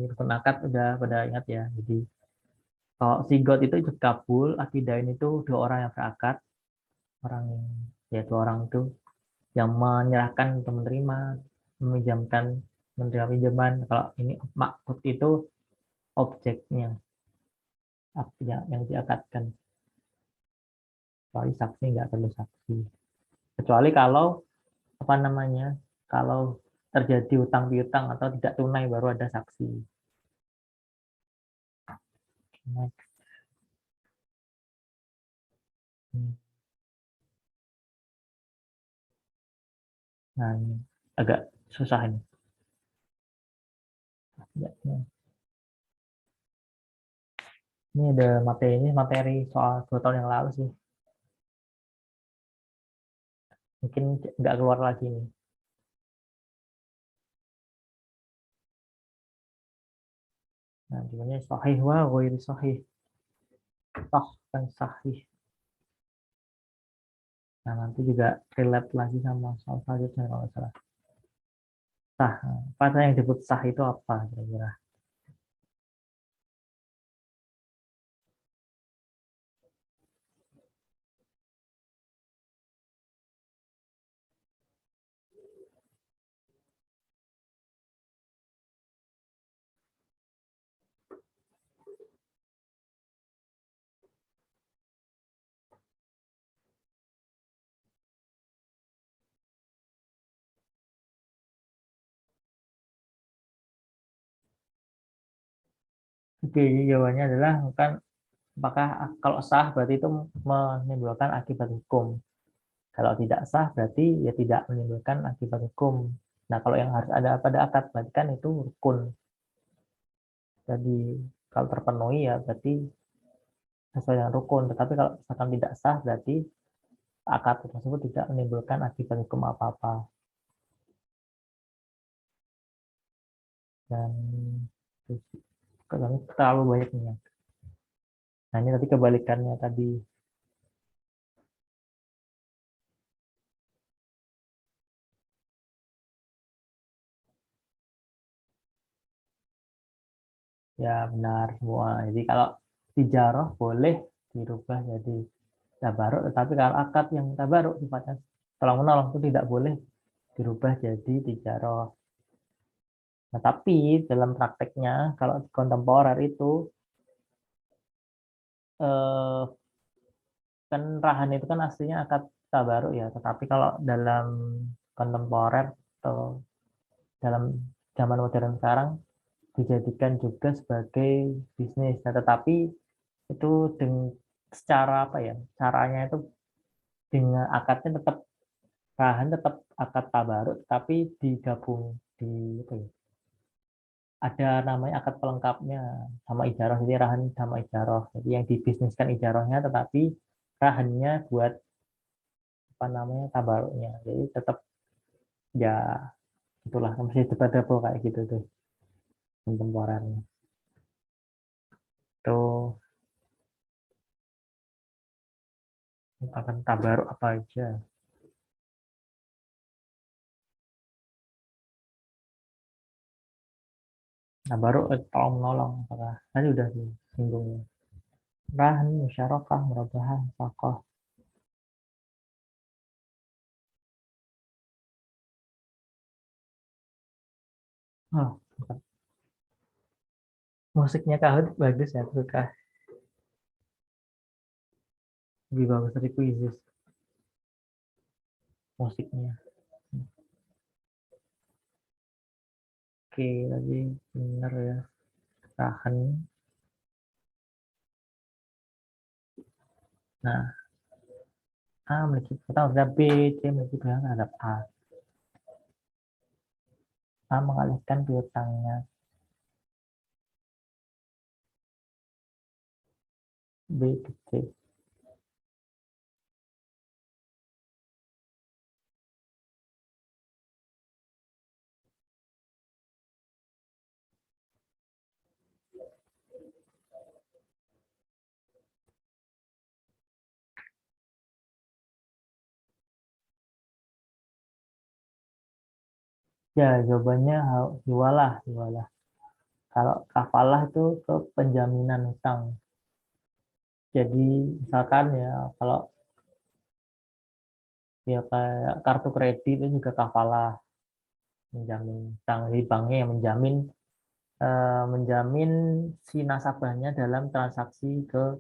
rukun akad udah pada ingat ya. Jadi kalau sigot itu ikut kabul, akidain itu 2 orang yang berakad, orang ya 2 orang itu yang menyerahkan atau menerima, meminjamkan, menerima pinjaman. Kalau ini maksud itu objeknya, yang diakadkan. Kecuali saksi nggak perlu saksi. Kecuali kalau apa namanya, kalau terjadi utang piutang atau tidak tunai baru ada saksi. Next. Nah, ini agak susah ini. Ini ada materi soal 2 tahun yang lalu sih. Mungkin nggak keluar lagi nih. Nah, judulnya sahih wa ghairi sahih. Sah dan sahih. Nah, nanti juga relate lagi sama soal selanjutnya kalau nggak salah. Sah. Apa yang disebut sah itu apa kira-kira? Oke, jawabannya adalah kan apakah kalau sah berarti itu menimbulkan akibat hukum. Kalau tidak sah berarti ya tidak menimbulkan akibat hukum. Nah, kalau yang harus ada pada akad berarti kan itu rukun. Jadi kalau terpenuhi ya berarti sesuai dengan rukun. Tetapi kalau misalkan tidak sah berarti akad tersebut tidak menimbulkan akibat hukum apa-apa. Dan terlalu banyak nih. Nah, ini tadi kebalikannya tadi. Ya benar semua. Jadi kalau tijarah boleh dirubah jadi tabaruk, tetapi kalau akad yang tabaruk sifatnya tolong menolong itu tidak boleh dirubah jadi tijarah. Nah, tapi dalam prakteknya kalau di kontemporer itu eh, kan rahan itu kan aslinya akad tabaruk ya, tetapi kalau dalam kontemporer atau dalam zaman modern sekarang dijadikan juga sebagai bisnis. Nah, tetapi itu dengan secara apa ya? Caranya itu dengan akadnya tetap rahan tetap akad tabaruk tapi digabung di apa ya? Ada namanya akad pelengkapnya sama ijarah, jadi rahan sama ijarah. Jadi yang dibisniskan ijarahnya tetapi rahannya buat apa namanya tabaruknya. Jadi tetap ya itulah masih debatable kayak gitu tuh kontemporer. Tuh akan tabaruk apa aja. Tabaruk tolong menolong apakah tadi udah disinggung ya. Rahan, musyarakah, murabahah, fakoh. Oh, musiknya Kahut bagus ya, suka lebih bagus dari Quizizz musiknya. Oke, tadi benar ya. Tahan. Nah, A memiliki utang terhadap B, C memiliki piutang terhadap A. A mengalihkan piutangnya B ke C. Ya, jawabannya hiwalah, hiwalah. Kalau kafalah itu ke penjaminan utang. Jadi misalkan ya kalau ya kayak kartu kredit itu juga kafalah menjamin utang. Jadi banknya yang menjamin si nasabahnya dalam transaksi ke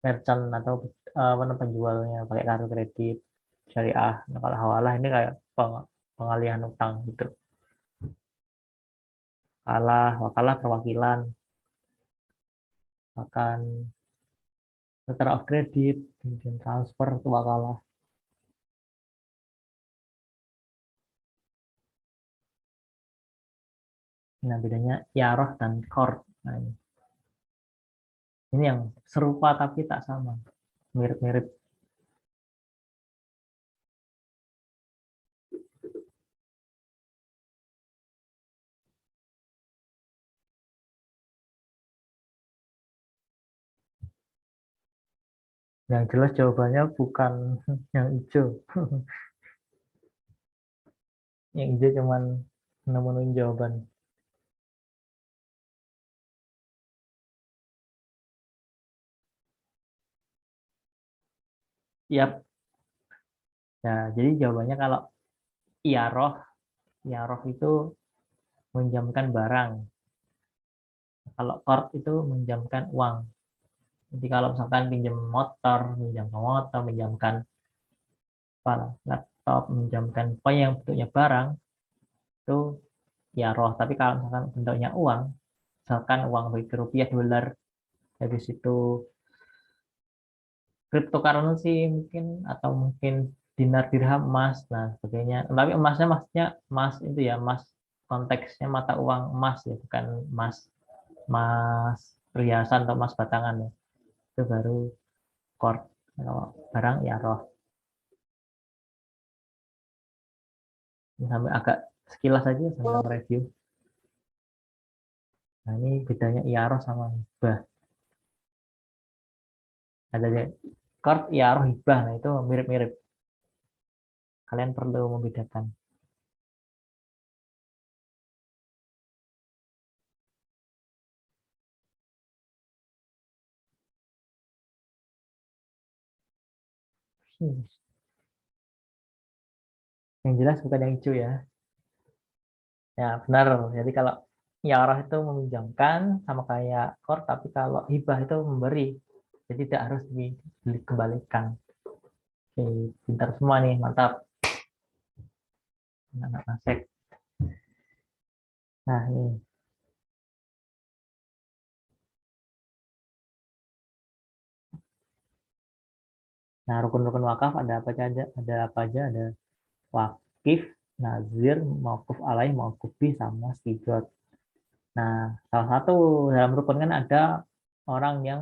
merchant atau penjualnya pakai kartu kredit syariah. Nah, kalau hawalah ini kayak pengalihan utang gitu. Wakalah perwakilan, akan letter of credit, kemudian transfer ke wakalah. Nah, bedanya iaroh dan qard. Nah, ini yang serupa tapi tak sama, mirip-mirip. Yang jelas jawabannya bukan yang hijau. Yang hijau cuman nemuin jawaban. Yap. Nah, jadi jawabannya kalau iaroh, iaroh itu meminjamkan barang. Kalau qard itu meminjamkan uang. Jadi kalau misalkan pinjam motor, pinjamkan apa, laptop, pinjamkan pokoknya yang bentuknya barang itu iaroh. Tapi kalau misalkan bentuknya uang, misalkan uang baik rupiah, dolar, habis itu cryptocurrency mungkin, atau mungkin dinar, dirham, emas, nah sebagainya. Tapi emasnya maksudnya emas itu ya, emas konteksnya mata uang emas ya, bukan emas emas perhiasan atau emas batangan ya. Itu baru qard. Kalau barang ya roh. Ini sampai agak sekilas aja sambil review. Nah ini bedanya iaroh sama hibah. Ada qard, iaroh, hibah. Nah itu mirip-mirip. Kalian perlu membedakan. Yang jelas bukan yang hijau ya. Ya benar. Jadi kalau iaroh itu meminjamkan sama kayak qard, tapi kalau hibah itu memberi. Jadi tidak harus dikembalikan. Oke, pintar semua nih, mantap. Anak nasek. Nah ini. Nah rukun-rukun wakaf ada apa aja? Ada apa aja? Ada wakif, nazir, mauquf alaih, mauquf bih, sama istijot. Nah, salah satu dalam rukun kan ada orang yang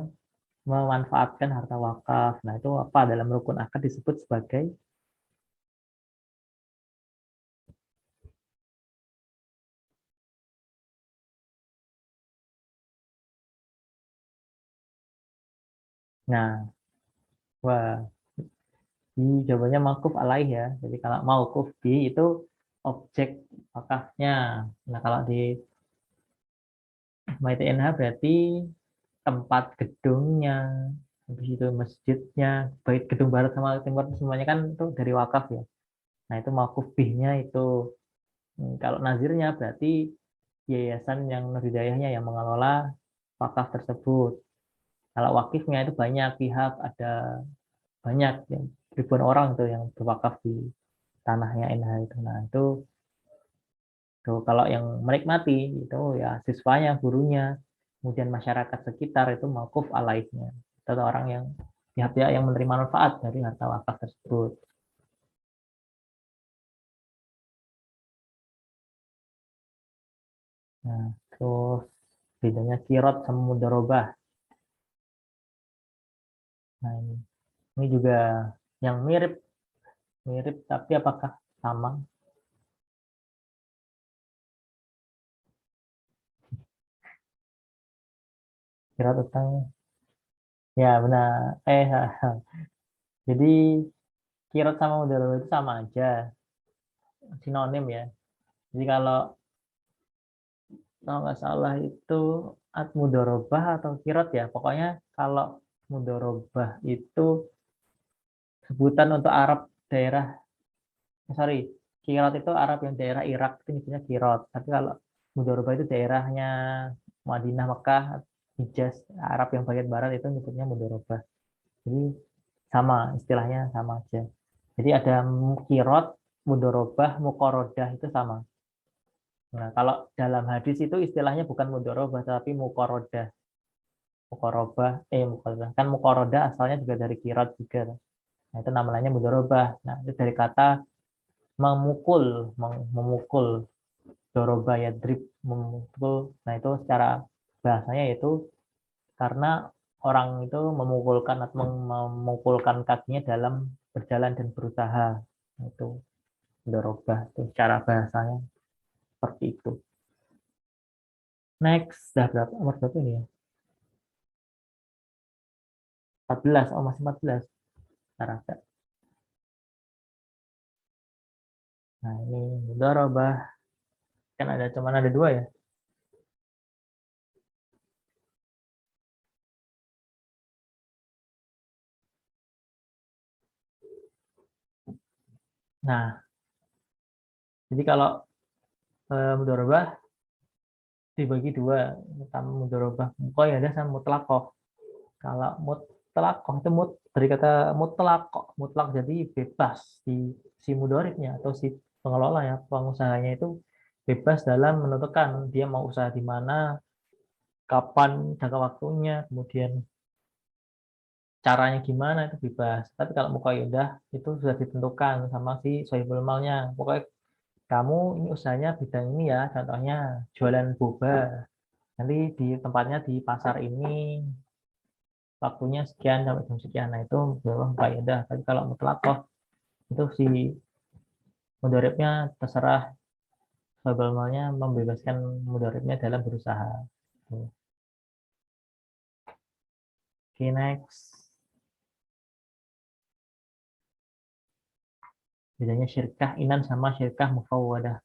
memanfaatkan harta wakaf. Nah, itu apa dalam rukun akad disebut sebagai nah, wah, jawabannya mauquf alaih ya. Jadi kalau mauquf bih itu objek wakafnya. Nah, kalau di MITNH berarti tempat gedungnya, habis itu masjidnya, baik gedung barat sama timur semuanya kan itu dari wakaf ya. Nah itu mauquf bihnya itu. Kalau nazirnya berarti yayasan yang Nurdayahnya yang mengelola wakaf tersebut. Kalau wakifnya itu banyak pihak, ada banyak yang ribuan orang tuh yang berwakaf di tanahnya NH itu. Nah itu tuh, kalau yang menikmati itu ya siswanya, gurunya, kemudian masyarakat sekitar itu mauquf alaihnya. Itu orang yang pihak-pihak yang menerima manfaat dari harta wakaf tersebut. Nah, terus bedanya kirot sama mudharabah. Nah, ini juga yang mirip mirip tapi apakah sama? Kirot tentang ya benar. Jadi kirot sama mudharabah itu sama aja, sinonim ya. Jadi kalau nggak salah itu mudharabah atau kirot ya. Pokoknya kalau mudharabah itu sebutan untuk Arab daerah, sorry, kirot itu Arab yang daerah Irak itu nyebutnya kirot. Tapi kalau mudharabah itu daerahnya Madinah, Mekah, Hijaz, Arab yang bagian barat itu nyebutnya mudharabah. Jadi sama, istilahnya sama aja. Jadi ada kirot, mudharabah, muqorodah itu sama. Nah, kalau dalam hadis itu istilahnya bukan mudharabah tapi muqorodah. Muqarabah, muqorodah. Kan muqorodah asalnya juga dari kirot juga. Nah, itu namanya mudharabah. Nah, itu dari kata memukul, memukul. doroba yadrib memukul. Nah itu secara bahasanya itu karena orang itu memukulkan atau memukulkan kakinya dalam berjalan dan berusaha. Nah, itu doroba itu secara bahasanya seperti itu. Next, dah berapa? Nomor berapa ini ya? 14, oh masih 14. Rasa. Nah ini doroba. Kan ada cuman ada dua ya. Nah, jadi kalau mudorobah dibagi dua, utama mudorobah muqayyadah sama mutlakoh. Kalau mutlakoh itu dari kata mutlak jadi bebas si mudoribnya atau si pengelola ya, pengusahanya itu bebas dalam menentukan dia mau usaha di mana, kapan jangka waktunya, kemudian caranya gimana itu bebas. Tapi kalau muqayyadah itu sudah ditentukan sama si sohibul malnya. Pokoknya kamu ini usahanya bidang ini ya, contohnya jualan boba. Nanti di tempatnya di pasar ini, waktunya sekian sampai jam sekian. Nah itu belum faedah. Tapi kalau mutlakoh itu si mudharibnya terserah sebalmalnya membebaskan mudharibnya dalam berusaha. Oke, next. Bedanya syirkah inan sama syirkah mufawwadah.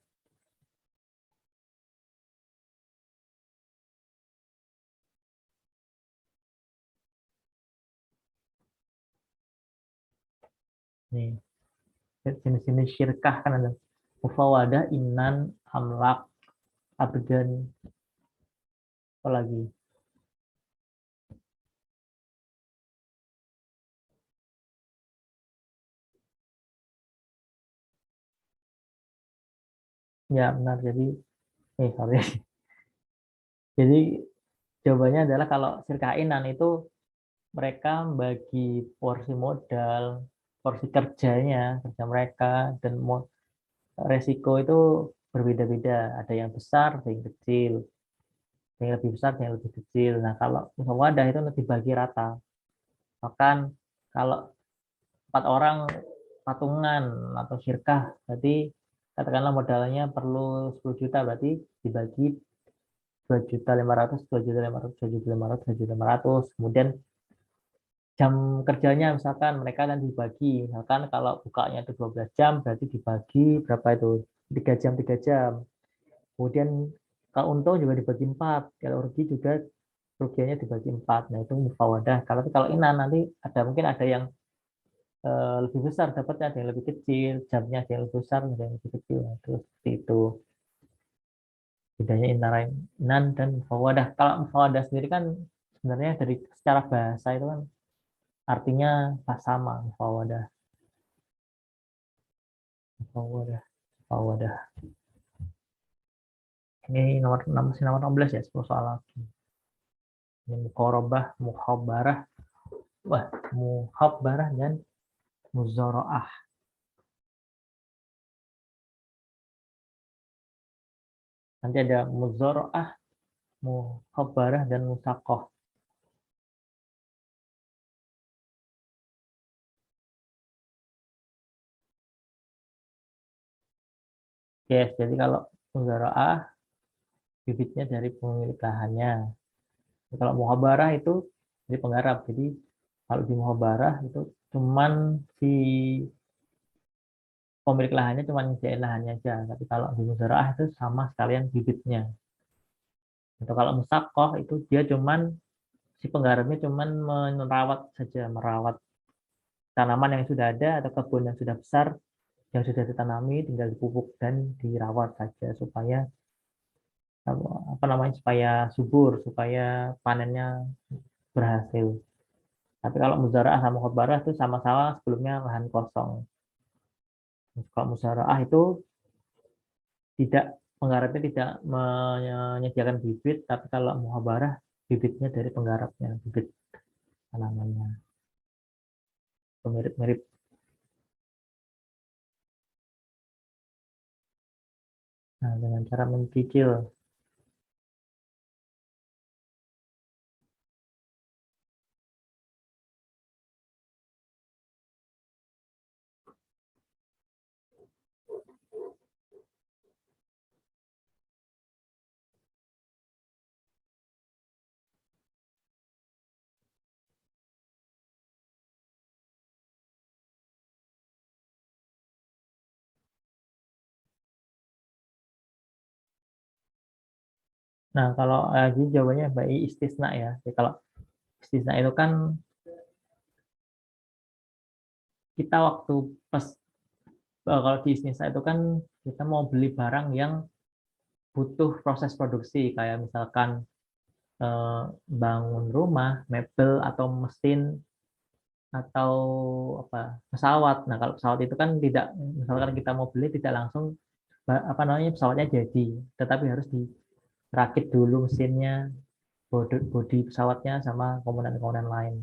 Nih, jenis-jenis syirkah kan ada mufawwadah, inan, amlak, abdan, apa lagi? Ya benar. Jadi, sorry. Jadi jawabannya adalah kalau syirkah inan itu mereka bagi porsi modal, porsi kerja mereka, dan resiko itu berbeda-beda. Ada yang besar, ada yang kecil, ada yang lebih besar, ada yang lebih kecil. Nah, kalau wadah itu dibagi rata. Bahkan kalau 4 orang patungan atau syirkah, berarti katakanlah modalnya perlu 10 juta, berarti dibagi 2.500.000, 2.500.000, 2.500.000, 2.500.000. Kemudian jam kerjanya misalkan mereka nanti dibagi, misalkan kalau bukanya itu 12 jam berarti dibagi berapa itu, 3 jam. Kemudian kalau untung juga dibagi 4, kalau rugi juga rugiannya dibagi 4. Nah itu mufawadah. Kalau inan nanti mungkin ada yang lebih besar dapatnya, ada yang lebih kecil, jamnya ada yang lebih besar, ada yang lebih kecil. Nah, itu seperti itu bedanya antara inan dan mufawadah. Kalau mufawadah sendiri kan sebenarnya dari secara bahasa itu kan artinya sama, mufawadah. Mufawadah. Ini nomor 6, masih nomor 16 ya, 10 soal lagi. Ini muqarabah, muhabbarah, muhabbarah dan muzaraah. Nanti ada muzaraah, muhabbarah dan musaqah. Yes, jadi kalau muzaraah bibitnya dari pemilik lahannya. Kalau muhabbarah itu dari penggarap. Jadi kalau di muhabbarah itu cuman si pemilik lahannya cuma nyediain lahannya aja. Tapi kalau di muzaraah itu sama sekalian bibitnya. Atau kalau musaqah itu dia cuman si penggarapnya cuman merawat saja, merawat tanaman yang sudah ada atau kebun yang sudah besar yang sudah ditanami, tinggal dipupuk dan dirawat saja supaya apa namanya, supaya subur, supaya panennya berhasil. Tapi kalau muzaraah sama khobarah itu sama-sama sebelumnya lahan kosong. Kalau muzaraah itu tidak, penggarapnya tidak menyediakan bibit, tapi kalau muhabarah bibitnya dari penggarapnya, bibit tanamannya. Mirip-mirip. Nah, dengan cara mencicil. Nah, kalau lagi jawabannya by istisna ya. Jadi kalau istisna itu kan kita waktu pas kalau di istisna itu kan kita mau beli barang yang butuh proses produksi kayak misalkan bangun rumah, mebel atau mesin atau apa pesawat. Nah, kalau pesawat itu kan tidak misalkan kita mau beli tidak langsung apa namanya pesawatnya jadi, tetapi harus dirakit dulu mesinnya, bodi pesawatnya sama komponen-komponen lain.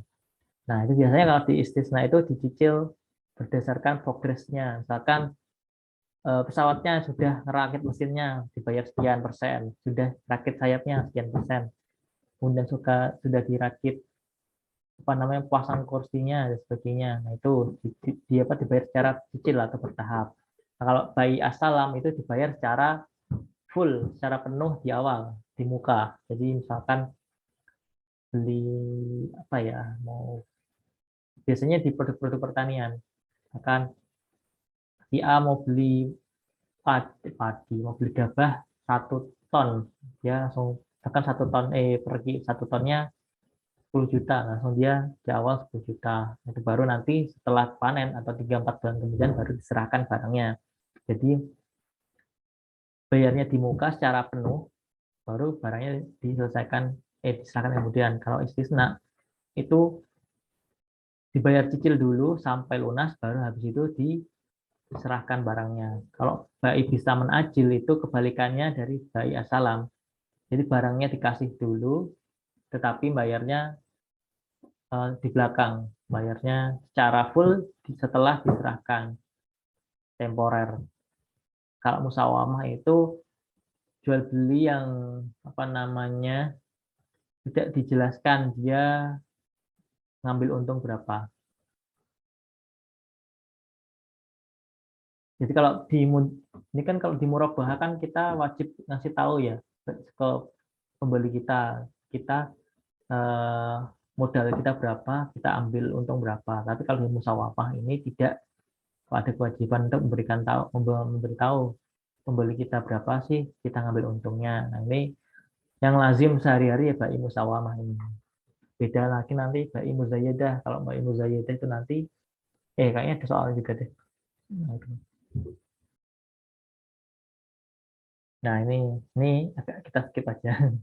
Nah, itu biasanya kalau di istisna itu dicicil berdasarkan progresnya. Misalkan pesawatnya sudah ngerakit mesinnya dibayar sekian persen, sudah rakit sayapnya sekian persen, kemudian sudah dirakit apa namanya pasang kursinya dan sebagainya. Nah, itu apa dibayar secara cicil atau bertahap. Nah, kalau bayi asalam itu dibayar secara full, secara penuh di awal, di muka. Jadi misalkan beli apa ya, mau biasanya di produk-produk pertanian, akan si A mau beli padi mau beli gabah 1 ton, dia langsung akan 1 ton pergi 1 tonnya 10 juta, langsung dia di awal 10 juta. Itu baru nanti setelah panen atau 3-4 bulan kemudian baru diserahkan barangnya. Jadi bayarnya di muka secara penuh, baru barangnya diselesaikan, diserahkan kemudian. Kalau istisna itu dibayar cicil dulu sampai lunas, baru habis itu diserahkan barangnya. Kalau bai bisa menajil itu kebalikannya dari bai asalam. Jadi barangnya dikasih dulu, tetapi bayarnya di belakang, bayarnya secara full setelah diserahkan temporer. Kalau musawamah itu jual beli yang apa namanya tidak dijelaskan dia ngambil untung berapa. Jadi kalau ini kan kalau di murabah kan kita wajib ngasih tahu ya ke pembeli kita eh, modal kita berapa, kita ambil untung berapa. Tapi kalau di musawamah ini tidak ada kewajiban untuk memberitahu pembeli kita berapa sih kita ngambil untungnya. Nah, ini yang lazim sehari-hari ya Ba'i Musawamah ini. Beda lagi nanti Ba'i Muzayyadah. Kalau Ba'i Muzayyadah itu nanti, kayaknya ada soal juga deh. Nah, ini agak kita skip aja.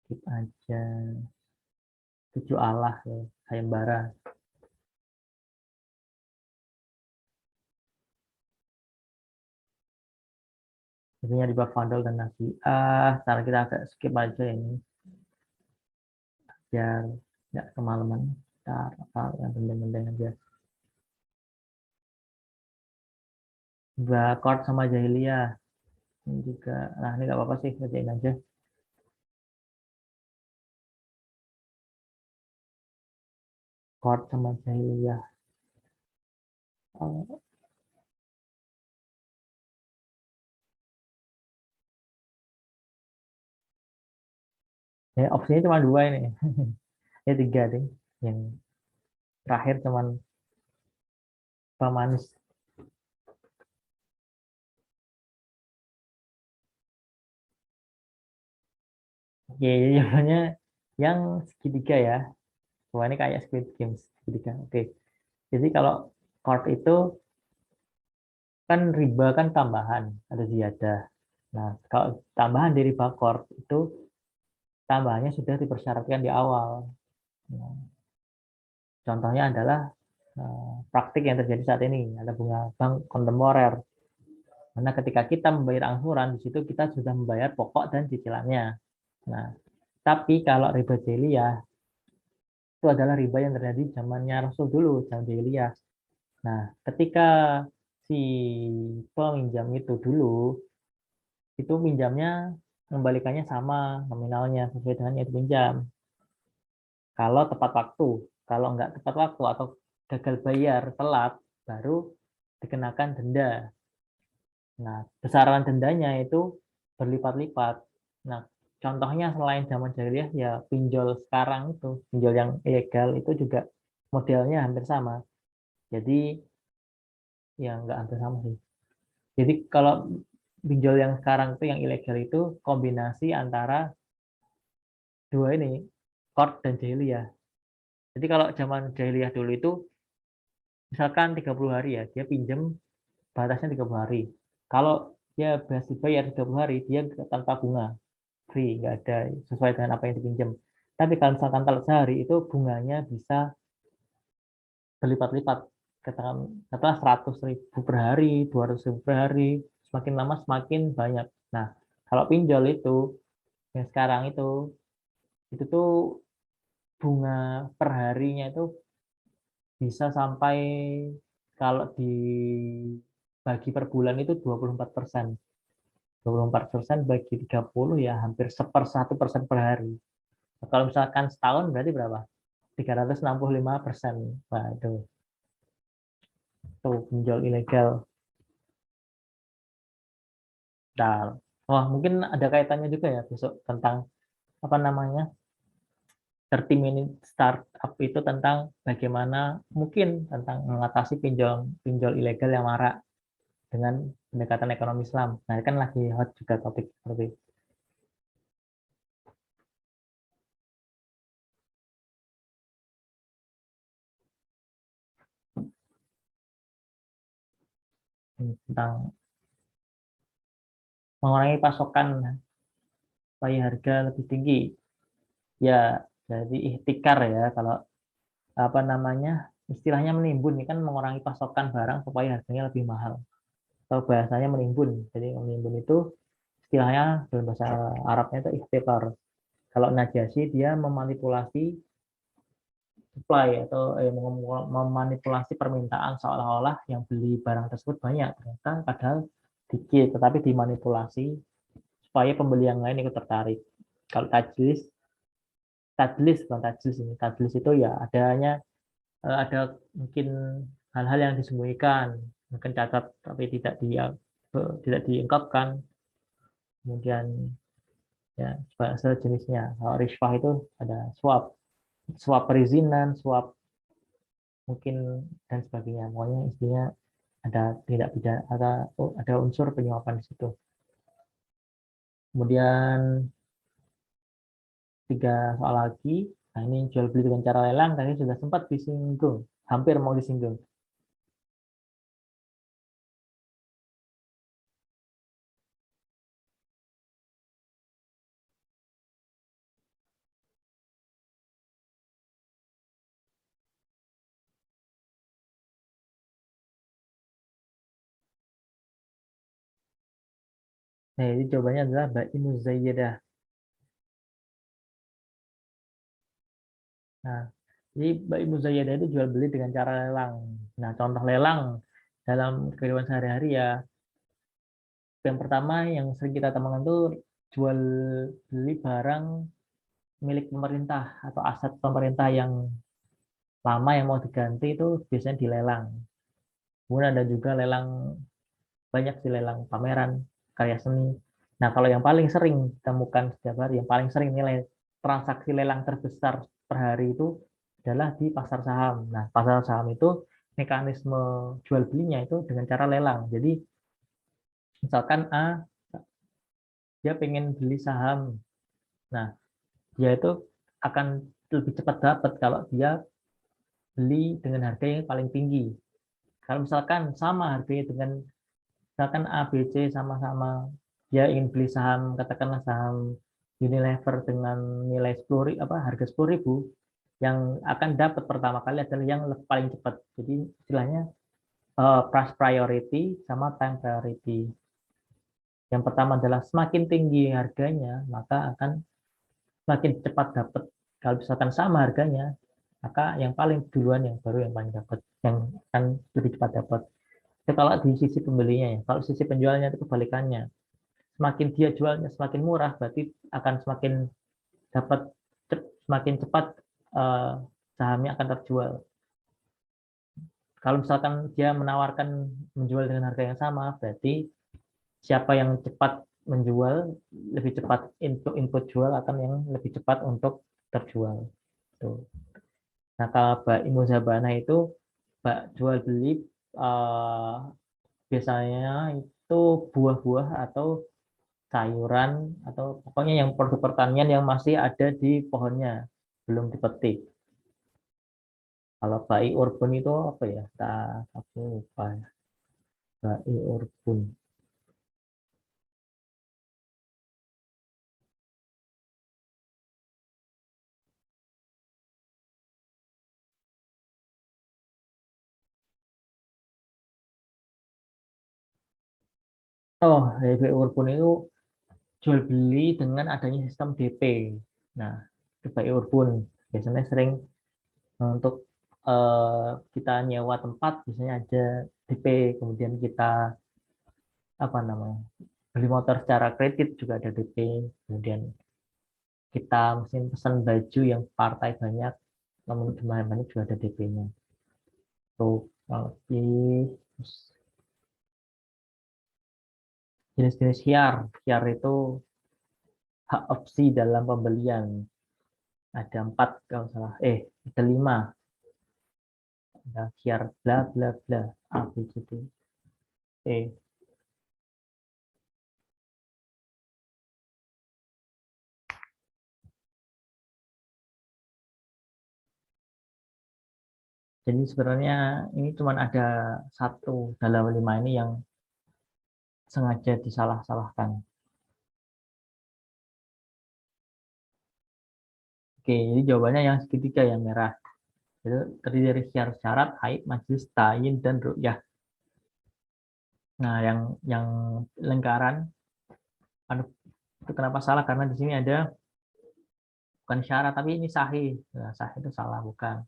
Skip aja. 7 Allah ya, sayembara. Intinya di bab fadl dan nasi'ah. Sekarang kita agak skip aja ini. Biar nggak kemalaman. Ntar apa yang penting-penting aja. Bakor sama jahiliyah. Ini juga, nah ini nggak apa-apa sih, kerjain aja. Bakor sama jahiliyah. Oh, ya, opsinya cuma 2 ini. Ya 3 deh. Yang terakhir cuman pemanis. Oke, jawabannya yang segitiga ya. Wah, ini kayak Squid Games segitiga. Oke. Jadi kalau chord itu kan riba kan tambahan, ada ziyadah. Nah, kalau tambahan di riba chord itu tambahannya sudah dipersyaratkan di awal. Nah, contohnya adalah praktik yang terjadi saat ini, ada bunga bank kontemporer. Karena ketika kita membayar angsuran, di situ kita sudah membayar pokok dan cicilannya. Nah, tapi kalau riba jeliyah itu adalah riba yang terjadi zamannya Rasul dulu, zaman jahiliyah. Nah, ketika si peminjam itu dulu, itu pinjamnya mengembalikannya sama nominalnya sesuai dengan yang dipinjam. Kalau tepat waktu, kalau nggak tepat waktu atau gagal bayar telat, baru dikenakan denda. Nah, besaran dendanya itu berlipat-lipat. Nah, contohnya selain zaman jahiliyah ya pinjol sekarang itu, pinjol yang ilegal itu juga modelnya hampir sama. Jadi ya nggak hampir sama sih. Jadi kalau pinjol yang sekarang itu yang ilegal itu kombinasi antara dua ini, court dan jahiliyah. Jadi kalau zaman jahiliyah dulu itu misalkan 30 hari ya, dia pinjam batasnya 30 hari. Kalau dia berhasil bayar 30 hari, dia tanpa bunga, free, nggak ada sesuai dengan apa yang dipinjam. Tapi kalau misalkan telat sehari itu bunganya bisa berlipat-lipat. Katakanlah 100.000 per hari, 200.000 per hari, semakin lama semakin banyak. Nah, kalau pinjol itu yang sekarang itu tuh bunga per harinya itu bisa sampai kalau dibagi per bulan itu 24%. 24% bagi 30 ya hampir 1/1% per hari. Kalau misalkan setahun berarti berapa? 365%. Waduh, tuh pinjol ilegal. Nah, wah mungkin ada kaitannya juga ya besok tentang apa namanya 30 minute startup itu tentang bagaimana mungkin tentang mengatasi pinjol pinjol ilegal yang marak dengan pendekatan ekonomi Islam. Nah, kan lagi hot juga topik seperti tentang mengurangi pasokan supaya harga lebih tinggi. Ya, jadi ihtikar ya kalau apa namanya istilahnya menimbun ini kan mengurangi pasokan barang supaya harganya lebih mahal. Atau bahasanya menimbun. Jadi menimbun itu istilahnya dalam bahasa Arabnya itu ihtikar. Kalau Najasyi dia memanipulasi supply atau memanipulasi permintaan seolah-olah yang beli barang tersebut banyak, ternyata padahal dikit, tetapi dimanipulasi supaya pembeli yang lain ikut tertarik. Kalau tajlis, tadlis bukan tajlis ini, tadlis itu ya adanya ada mungkin hal-hal yang disembunyikan, mungkin cacat tapi tidak diungkapkan, kemudian ya sejenisnya. Kalau riswah itu ada suap, suap perizinan, suap mungkin dan sebagainya. Pokoknya intinya ada tidak pidana, ada unsur penyuapan di situ. Kemudian 3 soal lagi. Nah, ini jual beli dengan cara lelang tadi sudah sempat disinggung, hampir mau disinggung. Nah, ini jawabannya adalah Ba'i Muzayyadah. Nah, jadi Ba'i Muzayyadah itu jual beli dengan cara lelang. Nah, contoh lelang dalam kehidupan sehari-hari ya, yang pertama yang sering kita temukan itu jual beli barang milik pemerintah atau aset pemerintah yang lama yang mau diganti itu biasanya dilelang. Kemudian ada juga lelang, banyak sih lelang pameran karya seni. Nah, kalau yang paling sering ditemukan setiap hari, yang paling sering nilai transaksi lelang terbesar per hari itu adalah di pasar saham. Nah, pasar saham itu mekanisme jual belinya itu dengan cara lelang. Jadi, misalkan A, dia pengen beli saham. Nah, dia itu akan lebih cepat dapat kalau dia beli dengan harga yang paling tinggi. Kalau misalkan sama harganya dengan misalkan A, B, C sama-sama dia ingin beli saham, katakanlah saham Unilever dengan nilai 10 apa harga 10.000, yang akan dapat pertama kali adalah yang paling cepat. Jadi istilahnya price priority sama time priority. Yang pertama adalah semakin tinggi harganya, maka akan semakin cepat dapat. Kalau misalkan sama harganya, maka yang paling duluan yang baru yang paling dapat, yang akan lebih cepat dapat. Itu kalau di sisi pembelinya ya. Kalau sisi penjualnya itu kebalikannya. Semakin dia jualnya semakin murah, berarti akan semakin dapat semakin cepat sahamnya akan terjual. Kalau misalkan dia menawarkan menjual dengan harga yang sama, berarti siapa yang cepat menjual, lebih cepat input jual akan yang lebih cepat untuk terjual. Tuh. Nah, kalau Mbak Muzabana itu Mbak jual beli biasanya itu buah-buah atau sayuran atau pokoknya yang produk pertanian yang masih ada di pohonnya, belum dipetik. Kalau Bai Urban itu apa ya? Aku lupa ya. Bai Urban. Oh, Bai Urban itu jual beli dengan adanya sistem DP. Nah, di Bai Urban biasanya sering untuk kita nyewa tempat, biasanya ada DP, kemudian kita apa namanya beli motor secara kredit juga ada DP, kemudian kita mungkin pesan baju yang partai banyak, namun jumlahnya banyak juga ada DP-nya. Tuh, jenis-jenis hiar itu hak opsi dalam pembelian. Ada 4 kalau salah, ada 5. Ada hiar bla bla bla, A, B, C, D, E. Jadi sebenarnya ini cuma ada satu dalam 5 ini yang sengaja disalah-salahkan. Oke, jadi jawabannya yang segitiga yang merah. Itu terdiri dari hiar syarat, haid, majlis, tayin, dan ru'yah. Nah, yang lingkaran, aduh, itu kenapa salah? Karena di sini ada bukan syarat, tapi ini sahih. Nah, sahih itu salah, bukan.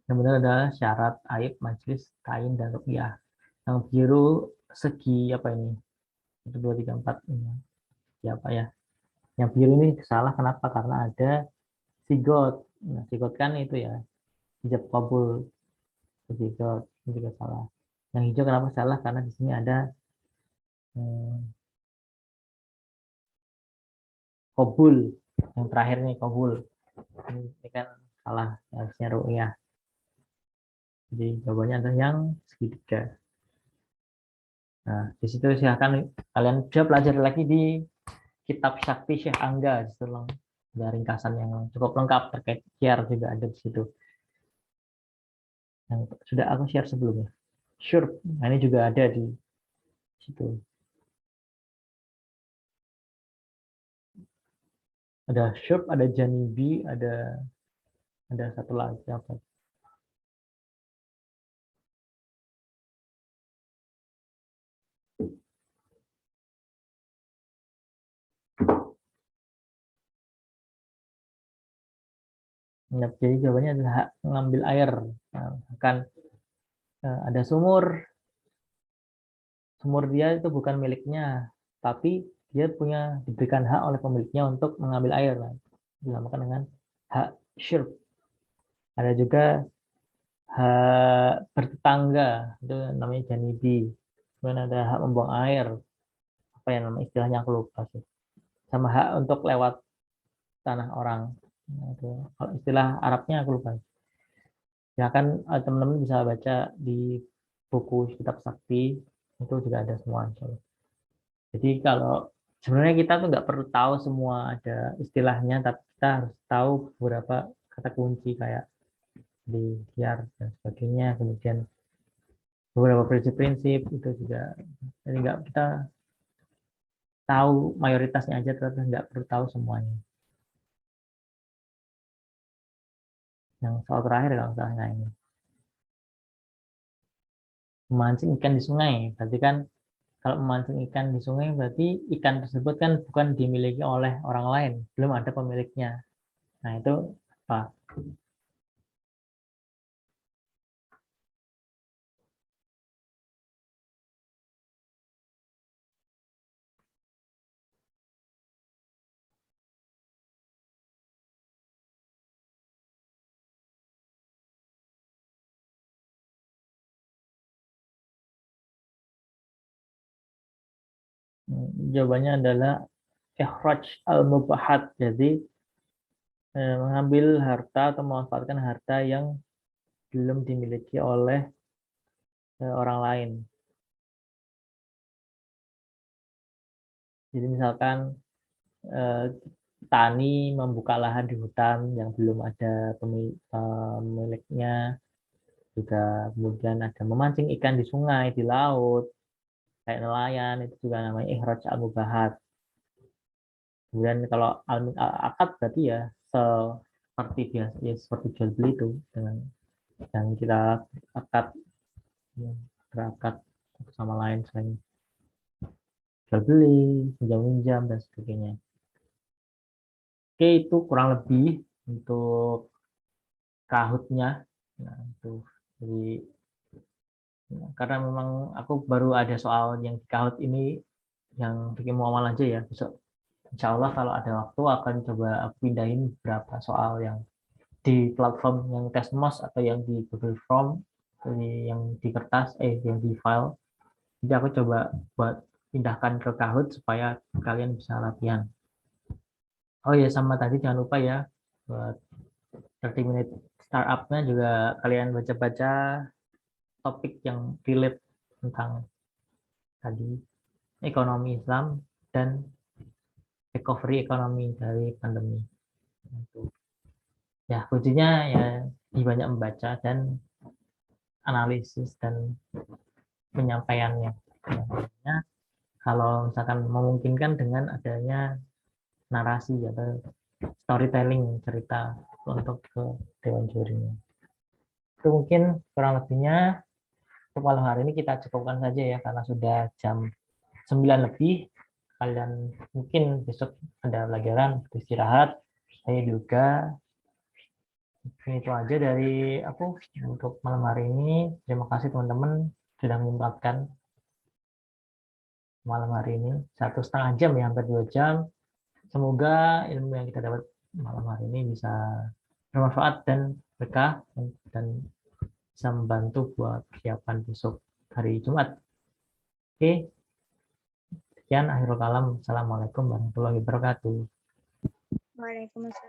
Yang benar adalah syarat, haid, majlis, tayin, dan ru'yah. Yang biru segi apa ini? 1, 2, 3, 4. Ini. Siapa ya? Yang biru ini salah, kenapa? Karena ada sigot. Nah, sigot kan itu ya, hijab kabul. Sigot, ini juga salah. Yang hijau kenapa salah? Karena di sini ada kobul. Yang terakhir nih kobul. Ini kan salah, harusnya ru'yah. Jadi jawabannya adalah yang segitiga. Nah, di situ silahkan kalian bisa pelajari lagi di kitab Sakti Syekh Angga. Di situ ada ringkasan yang cukup lengkap terkait share juga ada di situ. Yang sudah aku share sebelumnya. Sure, nah ini juga ada di situ. Ada Shurp, ada Janibi, ada satu lagi apa? Nah, jadi jawabannya adalah hak mengambil air. Nah, akan ada sumur dia itu bukan miliknya, tapi dia diberikan hak oleh pemiliknya untuk mengambil air. Nah, dinamakan dengan hak syirb. Ada juga hak bertetangga, itu namanya janibi. Kemudian ada hak membuang air, apa yang nama istilahnya aku lupa sih. Sama hak untuk lewat tanah orang. Nah, itu kalau istilah Arabnya aku lupa. Ya kan teman-teman bisa baca di buku kitab sakti itu juga ada semua. Jadi kalau sebenarnya kita tuh nggak perlu tahu semua ada istilahnya, tapi kita harus tahu beberapa kata kunci kayak di hiar dan sebagainya. Kemudian beberapa prinsip-prinsip itu juga. Jadi nggak kita tahu mayoritasnya aja, tapi nggak perlu tahu semuanya. Yang soal terakhir kalau misalnya ini memancing ikan di sungai, berarti kan kalau memancing ikan di sungai berarti ikan tersebut kan bukan dimiliki oleh orang lain, belum ada pemiliknya. Nah, itu apa? Jawabannya adalah ikhraj al-mubahat. Jadi mengambil harta atau memanfaatkan harta yang belum dimiliki oleh orang lain. Jadi misalkan petani membuka lahan di hutan yang belum ada pemiliknya, juga kemudian ada memancing ikan di sungai, di laut, kayak nelayan, itu juga namanya ikhraj al-mubahat. Kemudian kalau akad berarti ya seperti biasa, ya seperti jual beli itu dengan yang kita akad, ya, berakad satu sama lain selain jual beli, pinjam minjam dan sebagainya. Oke, itu kurang lebih untuk kahutnya. Nah, itu jadi ya, karena memang aku baru ada soal yang di kahut ini yang bikin muamal aja ya. Besok insya Allah kalau ada waktu akan coba aku pindahin beberapa soal yang di platform yang Tesmos atau yang di Google Form, yang di kertas, yang di file. Jadi aku coba buat pindahkan ke Kahoot supaya kalian bisa latihan. Oh ya, sama tadi jangan lupa ya, buat 30 minute startup-nya juga kalian baca-baca topik yang relate tentang tadi ekonomi Islam dan recovery ekonomi dari pandemi. Ya, kuncinya ya di banyak membaca dan analisis dan penyampaiannya. Ya, kalau misalkan memungkinkan dengan adanya narasi atau storytelling cerita untuk ke dewan jurinya. Itu mungkin kurang lebihnya untuk malam hari ini kita cukupkan saja ya karena sudah jam 9 lebih. Kalian mungkin besok ada pelajaran istirahat. Saya juga. Itu aja dari aku untuk malam hari ini. Terima kasih teman-teman sudah menyempatkan malam hari ini 1,5 jam ya, hampir 2 jam. Semoga ilmu yang kita dapat malam hari ini bisa bermanfaat dan berkah dan bisa membantu buat persiapan besok hari Jumat. Oke, sekian akhirul kalam. Assalamualaikum warahmatullahi wabarakatuh. Waalaikumsalam.